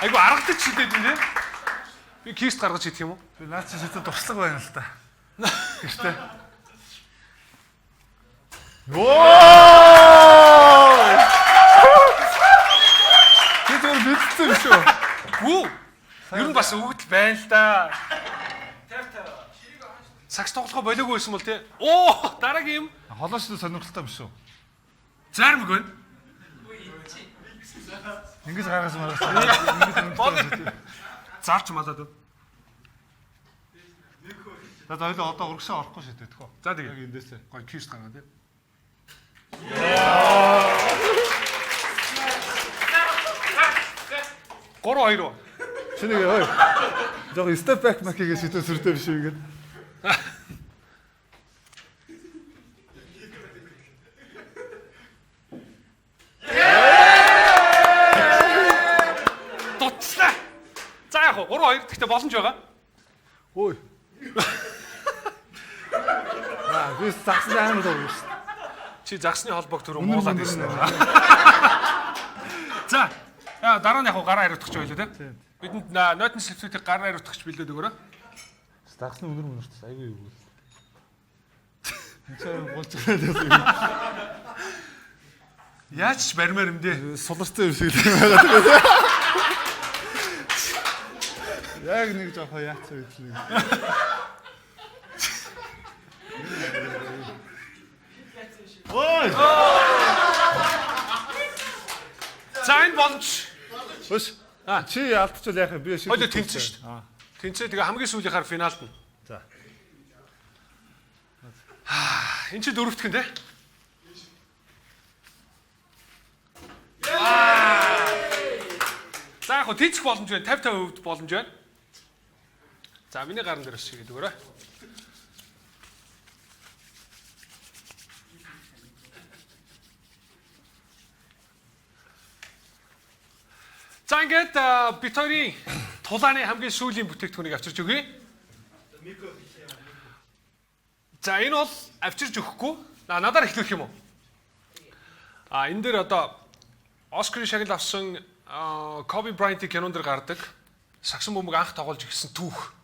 Айгу аргадаг шидэд юм дээ. Би кист гаргаж хийх юм уу? Би наад чи шийдэл туршлага байна л та. Гэртээ. Чи зөв мэдсэн юм шүү. Гүү. Ер нь бас өгдөл байна л да. Сакс тоглохоо болоогүй байсан бол тий. Оо, дараагийн юм. Холоо шидэ сонирхолтой биш үү? Зармаг байна. Ингэж гаргасан маргасан. Зарч малаад. За хоёул одоо урагшаа орохгүй шийдэх хөө. За тэгээ. Яг эндээсээ. Гой кист гаргаа тий. Гурван хоёр уу? Шинийг ой. Жог step back макигээ шийдэн сүртэй биш үү ингээд. Дутлаа. За яг 3-2 гэхдээ боломж байгаа. Ой. Би загсны аим л уу шүү. Чи загсны холбоог түрүү муулаад ирсэн. За. Дараа нь яг гараа хариуцах байлоо тий. Бидэнд нойтон сэвсүүдийг гараа хариуцах билээд өгөөрэй. Загсны өнөрт айгүй юу. Эцэг гонцгоо. Яаж ч баримаар юм дээ. Сулартай юм шиг л байгаа. Яг нэг жоохон яатсан үйлээ. Ой! За энэ боломж. Хөш. Чи алдчихвал яах вэ? Би шийдэж. Хоёул тэнцсэн шүү дээ. Тэнцээ тэгээ хамгийн сүүлийнхаар финалд нь. За. Энд чи дөрөвтгөн те. За яг хөө тэнцэх боломж байна. 50% боломж байна. За миний гарн дээр шигээд өгөөрэй. За ингээд Битори тулааны хамгийн сүүлийн бүтээгдэхүүнийг авчирч өгье. За энэ бол авчирч өгөхгүй. Надаар эхлэх юм уу? Энэ дээр одоо Оскарын шагнал авсан Коби Брайантын кинон дээр гардаг сагсан бөмбөг анх тоглож ирсэн түүх.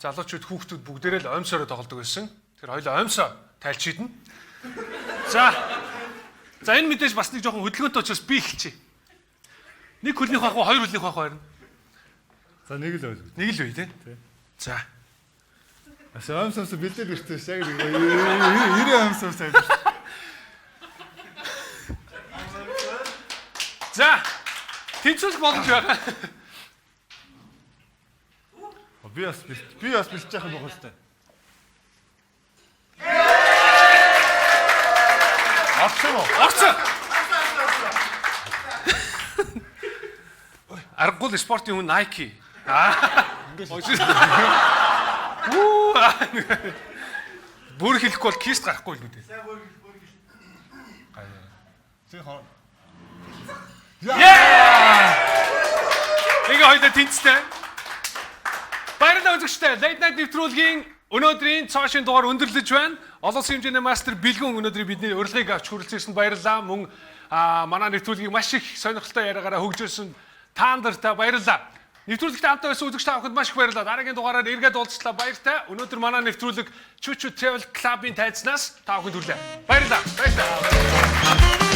Залуучууд хүүхдүүд бүгдээрээ л оймсороо тоглодог байсан. Тэр хоёул оймсоо тайлч идэнэ. За энэ мэдээж бас нэг жоохон хөдөлгөөнтэй учраас би эхэлчихье. Нэг хөлнийх байх уу, хоёр хөлнийх байх уу харин. За нэг л байл. Нэг л бай тий. За. Амсамс бэлдэл гэртээ яг нэг 90 амсамс авчих. За. Тэнцвэрх боломж байгаа. Би бас бэлдэж яах юм бэ хөөстэй. Орсон уу? Орсон. Аргуул спортын хүн Nike. Бүр хэлэхгүй бол кист гарахгүй л нүдээ. Ингээ хоёул тэнцтэй. Баярлалаа үзэгчдээ. Late Night нэвтрүүлгийн өнөөдрийн цаашийн дугаар өндөрлөж байна. Олон улсын хэмжээний мастер Бэлгүн өнөөдрийн бидний урилгыг авч хүрэлцсэн баярлалаа. Мөн манай нэвтрүүлгийг маш их сонирхолтой яриагаараа хөгжүүлсэн таандартай баярлалаа. Нэвтрүүлэгт хамтаа байсан үзэгч та бүхэнд маш их баярлалаа. Дараагийн дугаараар эргээд уулзлаа баяртай. Өнөөдөр манай нэвтрүүлэг Чүчү Travel Club-ийн тайзнаас та бүхэнд хүрлээ. Баярлалаа. Баярлалаа.